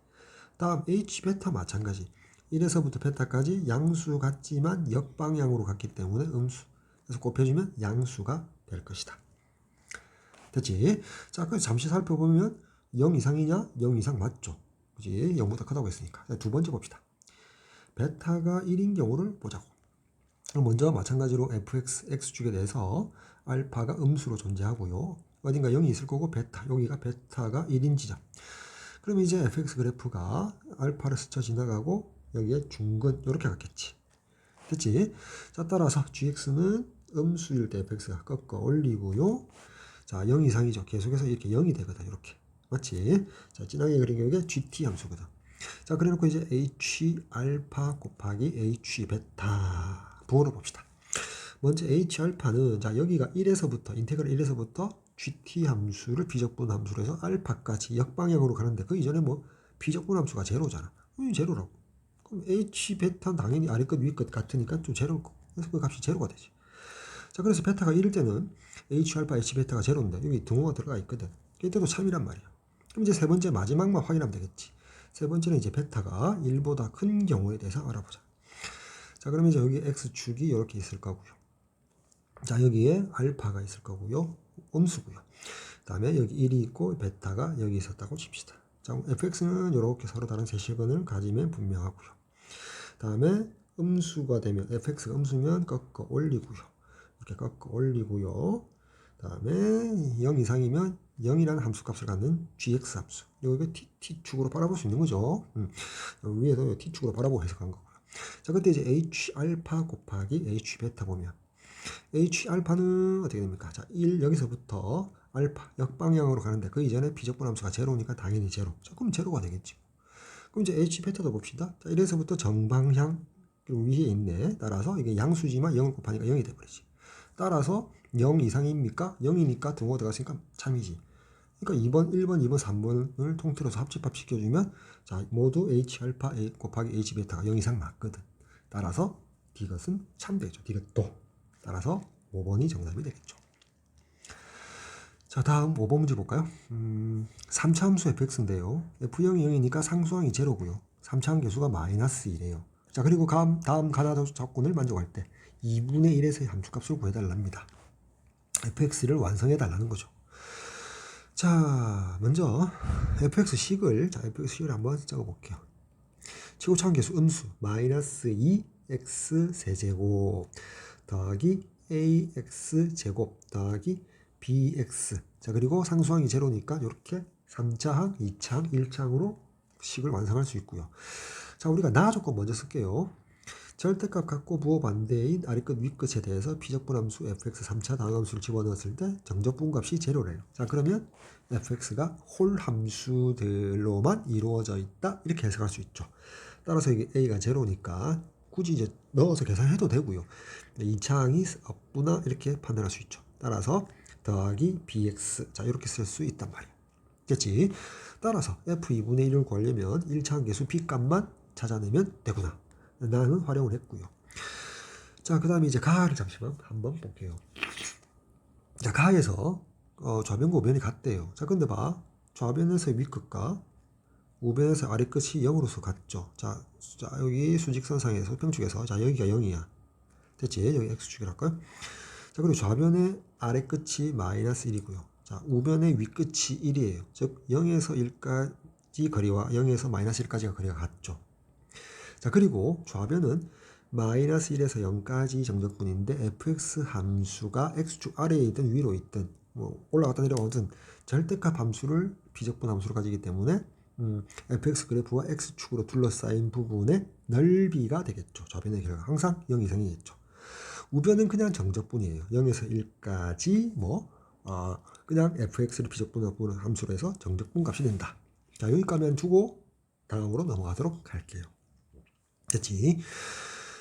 다음 h 베타 마찬가지. 1에서부터 베타까지 양수 같지만 역방향으로 갔기 때문에 음수. 그래서 곱해주면 양수가 될 것이다. 됐지? 자, 그래서 잠시 살펴보면 0 이상이냐? 0 이상 맞죠? 그지? 0보다 크다고 했으니까. 두 번째 봅시다. 베타가 1인 경우를 보자고. 그럼 먼저 마찬가지로 fx, x축에 대해서 알파가 음수로 존재하고요. 어딘가 0이 있을 거고 베타, 여기가 베타가 1인 지점. 그럼 이제 fx 그래프가 알파를 스쳐 지나가고 여기에 중근 이렇게 갔겠지. 됐지? 자, 따라서 gx는 음수일 때 fx가 꺾어 올리고요. 자, 0 이상이죠. 계속해서 이렇게 0이 되거든. 이렇게. 맞지? 자, 진하게 그린 게 gt 함수거든. 자, 그래 놓고 이제 h 알파 곱하기 h 베타 부호를 봅시다. 먼저 h 알파는 자, 여기가 1에서부터 인테그랄 1에서부터 gt 함수를 비적분 함수로 해서 알파까지 역방향으로 가는데 그 이전에 뭐 비적분 함수가 제로잖아. 제로라고. 그럼 h 베타는 당연히 아래 것 위 것 같으니까 좀 제로일 거고. 그래서 그 값이 제로가 되지. 자, 그래서 베타가 1일 때는 h 알파 h 베타가 제로인데 여기 등호가 들어가 있거든. 이때도 참이란 말이야. 그럼 이제 세 번째 마지막만 확인하면 되겠지. 세 번째는 이제 베타가 1보다 큰 경우에 대해서 알아보자. 자, 그러면 이제 여기 x축이 이렇게 있을 거고요. 자, 여기에 알파가 있을 거고요. 음수고요. 그 다음에 여기 1이 있고 베타가 여기 있었다고 칩시다. 자, fx는 이렇게 서로 다른 세실근을 가지면 분명하고요. 그 다음에 음수가 되면 fx가 음수면 꺾어 올리고요. 이렇게 꺾어 올리고요. 그 다음에 0 이상이면 0이라는 함수값을 갖는 gx 함수. 여기 t축으로 바라볼 수 있는 거죠. 위에도 t축으로 바라보고 해석한 거고요. 자, 그때 이제 H 알파 곱하기 H 베타 보면 H 알파는 어떻게 됩니까? 자, 1 여기서부터 알파 역방향으로 가는데 그 이전에 비적분 함수가 제로니까 당연히 제로. 자, 그럼 제로가 되겠지. 그럼 이제 H 베타도 봅시다. 자, 1에서부터 정방향 그리고 위에 있네. 따라서 이게 양수지만 0을 곱하니까 0이 돼버리지. 따라서 0 이상입니까? 0이니까 등호가 들어갔으니까 참이지. 그러니까 2번, 1번, 2번, 3번을 통틀어서 합집합 시켜주면 자 모두 H 알파 A 곱하기 H 베타가 0 이상 맞거든. 따라서 D것은 참 되죠. D것도. 따라서 5번이 정답이 되겠죠. 자, 다음 5번 문제 볼까요? 3차 함수 fx인데요. f0이 0이니까 상수항이 제로고요. 3차항 계수가 마이너스 1이에요. 자, 그리고 다음 가나 조건을 만족할 때 2분의 1에서의 함수값을 구해달랍니다. fx를 완성해달라는 거죠. 자, 먼저 fx식을 한번 적어볼게요. 지구차항 계수 음수 마이너스 2x 세제곱 더하기 ax 제곱 더하기 bx. 자, 그리고 상수항이 제로니까 이렇게 3차항, 2차항, 1차항으로 식을 완성할 수 있고요. 자, 우리가 나 조건 먼저 쓸게요. 절대값 같고 부호 반대인 아래끝 윗끝에 대해서 비적분함수 fx 3차 다항함수를 집어넣었을 때 정적분값이 제로래요. 자, 그러면 fx가 홀 함수들로만 이루어져 있다 이렇게 해석할 수 있죠. 따라서 이게 a가 제로니까 굳이 이제 넣어서 계산해도 되고요. 2차항이 없구나 이렇게 판단할 수 있죠. 따라서 더하기 bx 자 이렇게 쓸 수 있단 말이에요. 됐지? 따라서 f2분의 1을 구하려면 1차항 계수 b값만 찾아내면 되구나. 나는 활용을 했고요. 자, 그 다음에 이제 가를 잠시만 한번 볼게요. 자, 가에서 좌변과 우변이 같대요. 자, 근데 봐. 좌변에서 윗끝과 우변에서 아래끝이 0으로서 같죠. 자, 여기 수직선상에서 평축에서 자, 여기가 0이야. 됐지? 여기 x축이라 할까요? 자, 그리고 좌변의 아래끝이 마이너스 1이고요. 자, 우변의 윗끝이 1이에요. 즉 0에서 1까지 거리와 0에서 마이너스 1까지가 거리가 같죠. 자, 그리고 좌변은 마이너스 1에서 0까지 정적분인데 fx 함수가 x축 아래에 있든 위로 있든 뭐 올라갔다 내려가든 절대값 함수를 비적분 함수로 가지기 때문에 fx 그래프와 x축으로 둘러싸인 부분의 넓이가 되겠죠. 좌변의 결과 항상 0 이상이겠죠. 우변은 그냥 정적분이에요. 0에서 1까지 그냥 fx를 비적분 함수로 해서 정적분 값이 된다. 자, 여기까지만 두고 다음으로 넘어가도록 할게요. 됐지?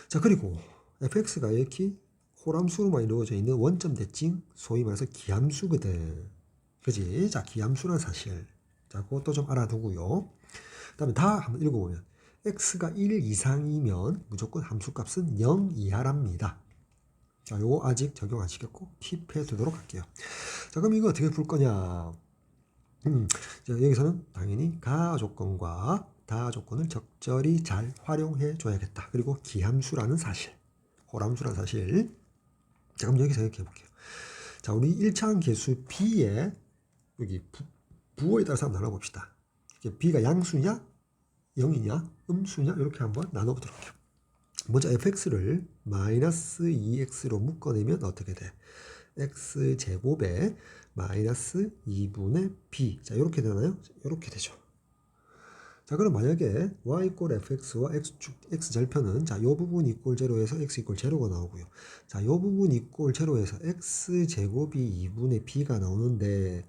자, 그리고 fx가 이렇게 홀함수로만 이루어져 있는 원점 대칭 소위 말해서 기함수거든. 그지? 자, 기함수란 사실. 자, 그것도 좀 알아두고요. 그 다음에 다 한번 읽어보면 x가 1 이상이면 무조건 함수값은 0 이하랍니다. 자, 요거 아직 적용 안 시켰고 팁해 두도록 할게요. 자, 그럼 이거 어떻게 풀 거냐? 자, 여기서는 당연히 가 조건과 다 조건을 적절히 잘 활용해 줘야겠다. 그리고 기함수라는 사실, 호람수라는 사실. 자, 그럼 여기서 이렇게 해볼게요. 자, 우리 1차항 계수 b에 여기 부호에 따라서 한번 나눠봅시다. b가 양수냐, 0이냐, 음수냐 이렇게 한번 나눠보도록 할게요. 먼저 fx를 마이너스 2x로 묶어내면 어떻게 돼? x제곱에 마이너스 2분의 b. 자, 이렇게 되나요? 이렇게 되죠. 자, 그럼 만약에 y 이꼴 fx와 x축 x절편은 자, 요 부분 이꼴 제로에서 x 이꼴 제로가 나오고요. 자, 요 부분 이꼴 제로에서 x제곱이 2분의 b가 나오는데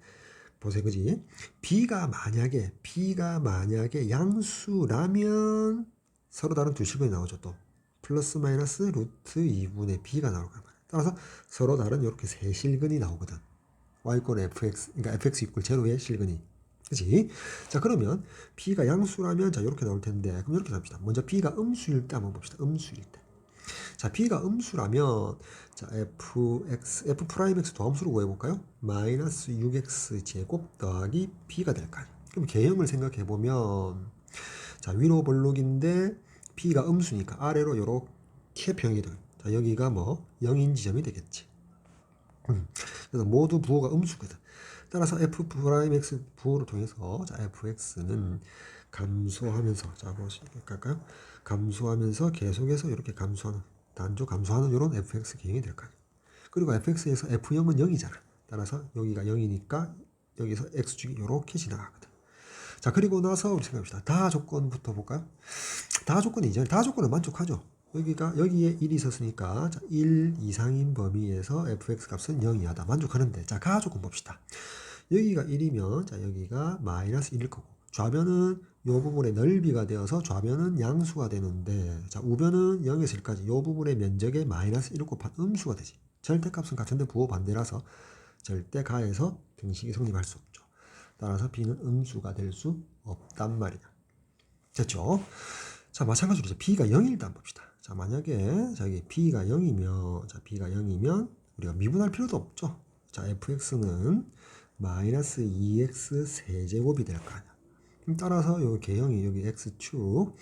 보세요. 그지? b가 만약에 양수라면 서로 다른 두 실근이 나오죠. 또 플러스 마이너스 루트 2분의 b가 나올 거란 말이에요. 따라서 서로 다른 이렇게 세 실근이 나오거든. y 이꼴 fx, 그러니까 fx 이꼴 제로의 실근이. 그치? 자, 그러면 b가 양수라면 자, 이렇게 나올 텐데 그럼 이렇게 합시다. 먼저 b가 음수일 때 한번 봅시다. 음수일 때. 자, b가 음수라면 자, f 프라임 x 도함수로 구해볼까요? 마이너스 6x 제곱 더하기 b가 될까요? 그럼 개형을 생각해 보면 자, 위로 볼록인데 b가 음수니까 아래로 이렇게 평이 돼요. 자, 여기가 0인 지점이 되겠지. 그래서 모두 부호가 음수거든. 따라서 f 프라임 x 부호를 통해서 자, fx는 감소하면서 자, 보실까요? 감소하면서 계속해서 이렇게 감소하는 단조 감소하는 이런 fx 기행이 될까요? 그리고 fx에서 f0은 0이잖아. 따라서 여기가 0이니까 여기서 x축이 이렇게 지나가거든. 자, 그리고 나서 우리 생각합시다. 다 조건부터 볼까요? 다 조건이죠. 다 조건은 만족하죠. 여기에 1이 있었으니까 자, 1 이상인 범위에서 fx 값은 0이하다. 만족하는데 자, 가조건 봅시다. 여기가 1이면 자, 여기가 마이너스 1일 거고 좌변은 이 부분의 넓이가 되어서 좌변은 양수가 되는데 자, 우변은 0에서 1까지 이 부분의 면적에 마이너스 1을 곱한 음수가 되지. 절대값은 같은데 부호 반대라서 절대가에서 등식이 성립할 수 없죠. 따라서 b는 음수가 될 수 없단 말이야. 됐죠? 자, 마찬가지로 이제 b가 0일 때 한번 봅시다. 자, 만약에 여기 b가 0이면 자, b가 0이면 우리가 미분할 필요도 없죠. 자, fx는 마이너스 2x 세제곱이 될 거 아니야. 그럼 따라서 요 개형이 여기 x축.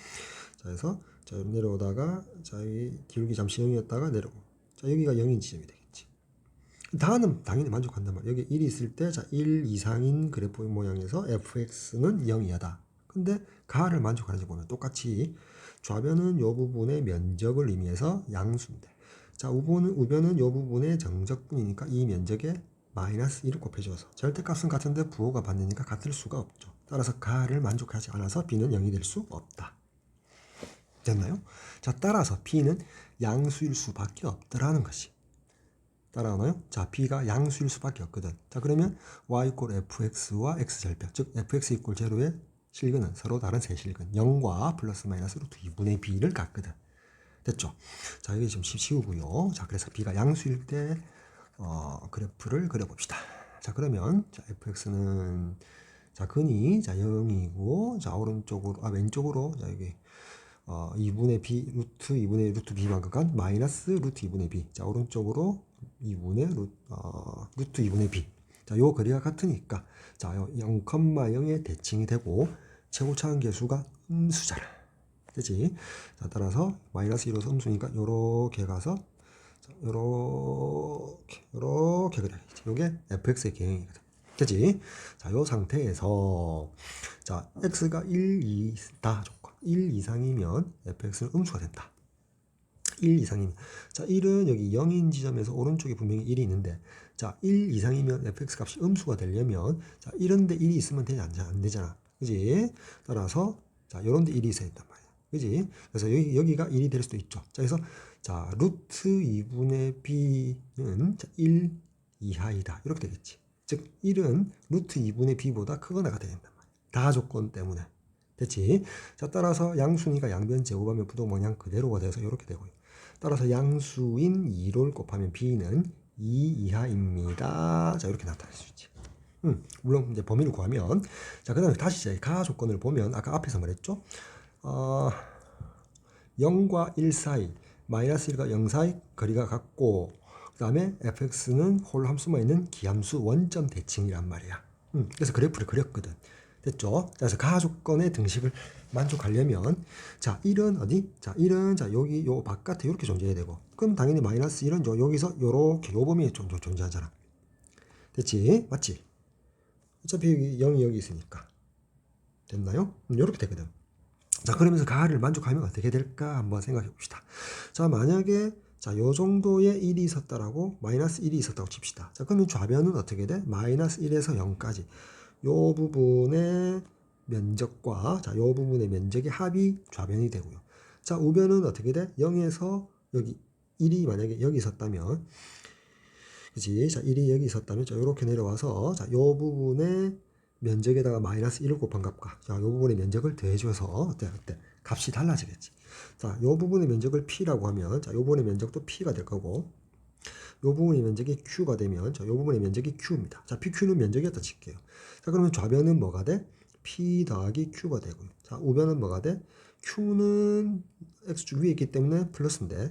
자, 그래서 자, 내려오다가 자, 여기 기울기 잠시 0이었다가 내려오고. 자, 여기가 0인 지점이 되겠지. 다는 당연히 만족한단 말이야. 여기 1이 있을 때 자, 1 이상인 그래프 모양에서 fx는 0이하다. 근데 가를 만족하는지 보면 똑같이 좌변은 이 부분의 면적을 의미해서 양수인데 자, 우변은 이 부분의 정적분이니까 이 면적에 마이너스 1을 곱해줘서 절대값은 같은데 부호가 반대니까 같을 수가 없죠. 따라서 가를 만족하지 않아서 b는 0이 될 수 없다. 됐나요? 자, 따라서 b는 양수일 수밖에 없더라는 것이. 따라오나요? 자, b가 양수일 수밖에 없거든. 자, 그러면 y 이꼴 fx와 x절편, 즉 fx 이꼴 제로의 실근은 서로 다른 세 실근 0과 플러스 마이너스 루트 2분의 b를 갖거든. 됐죠? 자, 여기 좀 쉬우고요. 자, 그래서 b가 양수일 때 그래프를 그려봅시다. 자, 그러면 자, fx는 자, 근이 자 0이고 자, 오른쪽으로 왼쪽으로 자, 여기 2분의 b 루트 2분의 루트 b만큼 마이너스 루트 2분의 b. 자, 오른쪽으로 2분의 루트 2분의 b. 자, 요 거리가 같으니까 자, 0,0의 대칭이 되고 최고차항 계수가 음수잖아. 되지? 자, 따라서 마이너스 1호서 음수니까 요렇게 가서 자, 요렇게 그려야지. 요게 fx의 개형이거든. 되지? 자, 요 상태에서 자, x가 1, 2다 조건. 1 이상이면 fx는 음수가 된다. 1 이상이면 자, 1은 여기 0인 지점에서 오른쪽에 분명히 1이 있는데 자, 1 이상이면 fx 값이 음수가 되려면 자, 이런데 1이 있으면 되지 안 되잖아. 그지? 따라서 자, 요런데 1이 있어야 된단 말이야. 그지? 그래서 여기가 1이 될 수도 있죠. 자, 그래서 자, 루트 2분의 b는 자, 1 이하이다. 이렇게 되겠지. 즉 1은 루트 2분의 b보다 크거나 같아야 된단 말이야. 다 조건 때문에. 됐지? 자, 따라서 양수니까 양변 제곱하면 부동방향 그대로가 돼서 이렇게 되고요. 따라서 양수인 2를 곱하면 b는 2 이하입니다. 자, 이렇게 나타낼 수 있지. 물론 이제 범위를 구하면 자, 그다음에 다시 이제 가 조건을 보면 아까 앞에서 말했죠. 0과 1 사이, 마이너스 1과 0 사이 거리가 같고 그 다음에 fx는 홀 함수만 있는 기함수 원점 대칭이란 말이야. 그래서 그래프를 그렸거든. 됐죠? 그래서 가 조건의 등식을 만족하려면 자, 1은 어디? 자, 1은 자, 여기 요 바깥에 이렇게 존재해야 되고 그럼 당연히 마이너스 1은 여기서 요렇게 요 범위에 존재하잖아. 됐지? 맞지? 어차피 여기 0이 여기 있으니까. 됐나요? 요렇게 되거든. 자, 그러면서 가를 만족하면 어떻게 될까 한번 생각해 봅시다. 자, 만약에 자, 요 정도의 1이 있었다라고 마이너스 1이 있었다고 칩시다. 자, 그러면 좌변은 어떻게 돼? 마이너스 1에서 0까지 요 부분의 면적과 자, 요 부분의 면적의 합이 좌변이 되고요. 자, 우변은 어떻게 돼? 0에서 여기 1이 만약에 여기 있었다면 그치? 자, 1이 여기 있었다면 자, 요렇게 내려와서 자, 요 부분의 면적에다가 마이너스 1을 곱한 값과 자, 요 부분의 면적을 더해줘서 어때? 값이 달라지겠지. 자, 요 부분의 면적을 p라고 하면 자, 요 부분의 면적도 p가 될 거고 요 부분의 면적이 q가 되면 자, 요 부분의 면적이 q입니다. 자, pq는 면적이었다 칠게요. 자, 그러면 좌변은 뭐가 돼? p 더하기 q가 되고요. 자, 우변은 뭐가 돼? q는 x축 위에 있기 때문에 플러스인데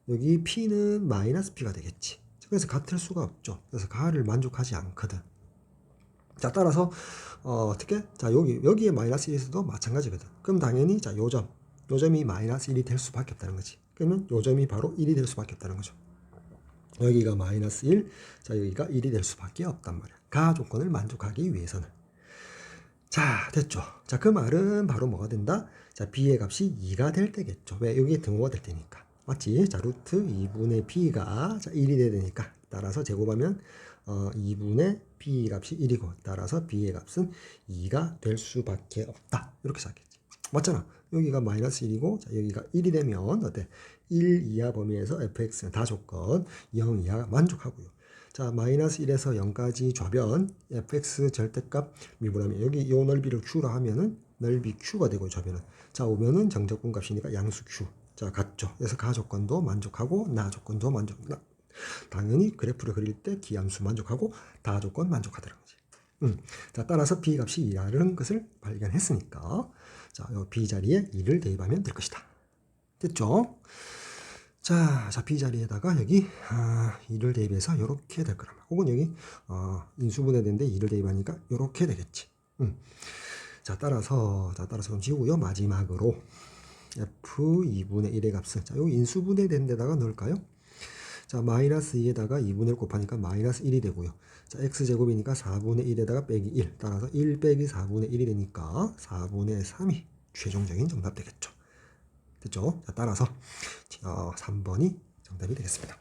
여기 p는 마이너스 p가 되겠지. 그래서 같을 수가 없죠. 그래서 가를 만족하지 않거든. 자, 따라서 어떻게? 자, 여기에 마이너스 1에서도 마찬가지거든. 그럼 당연히 자, 요점이 마이너스 1이 될 수밖에 없다는 거지. 그러면 요점이 바로 1이 될 수밖에 없다는 거죠. 여기가 마이너스 1, 자, 여기가 1이 될 수밖에 없단 말이야. 가 조건을 만족하기 위해서는. 자, 됐죠. 자, 그 말은 바로 뭐가 된다? 자, b의 값이 2가 될 때겠죠. 왜? 여기에 등호가 될 때니까. 맞지? 자, 루트 2분의 b가 자, 1이 돼야 되니까 따라서 제곱하면 2분의 b 값이 1이고 따라서 b의 값은 2가 될 수밖에 없다. 이렇게 생각했지. 맞잖아. 여기가 마이너스 1이고 자, 여기가 1이 되면 어때? 1 이하 범위에서 fx는 다 조건 0 이하가 만족하고요. 자, 마이너스 1에서 0까지 좌변 fx 절대값 미분하면 여기 이 넓이를 q라 하면은 넓이 q가 되고 좌변은 자 오면은 정적분 값이니까 양수 q 자 같죠. 그래서 가 조건도 만족하고 나 조건도 당연히 그래프를 그릴 때 기함수 만족하고 다 조건 만족하더라는 거지. 자 따라서 b 값이 2라는 것을 발견했으니까 자 요 b 자리에 2를 대입하면 될 것이다. 됐죠? 자, B 자리에다가 여기 2를 대입해서 이렇게 될 거란 말이야. 혹은 여기 인수분해되는데 2를 대입하니까 이렇게 되겠지. 자, 따라서 그럼 지우고요. 마지막으로 F2분의 1의 값은 자, 여기 인수분해된 데다가 넣을까요? 자, 마이너스 2에다가 2분의 1 곱하니까 마이너스 1이 되고요. 자, x제곱이니까 4분의 1에다가 빼기 1. 따라서 1 빼기 4분의 1이 되니까 4분의 3이 최종적인 정답 되겠죠. 됐죠? 자, 따라서 3번이 정답이 되겠습니다.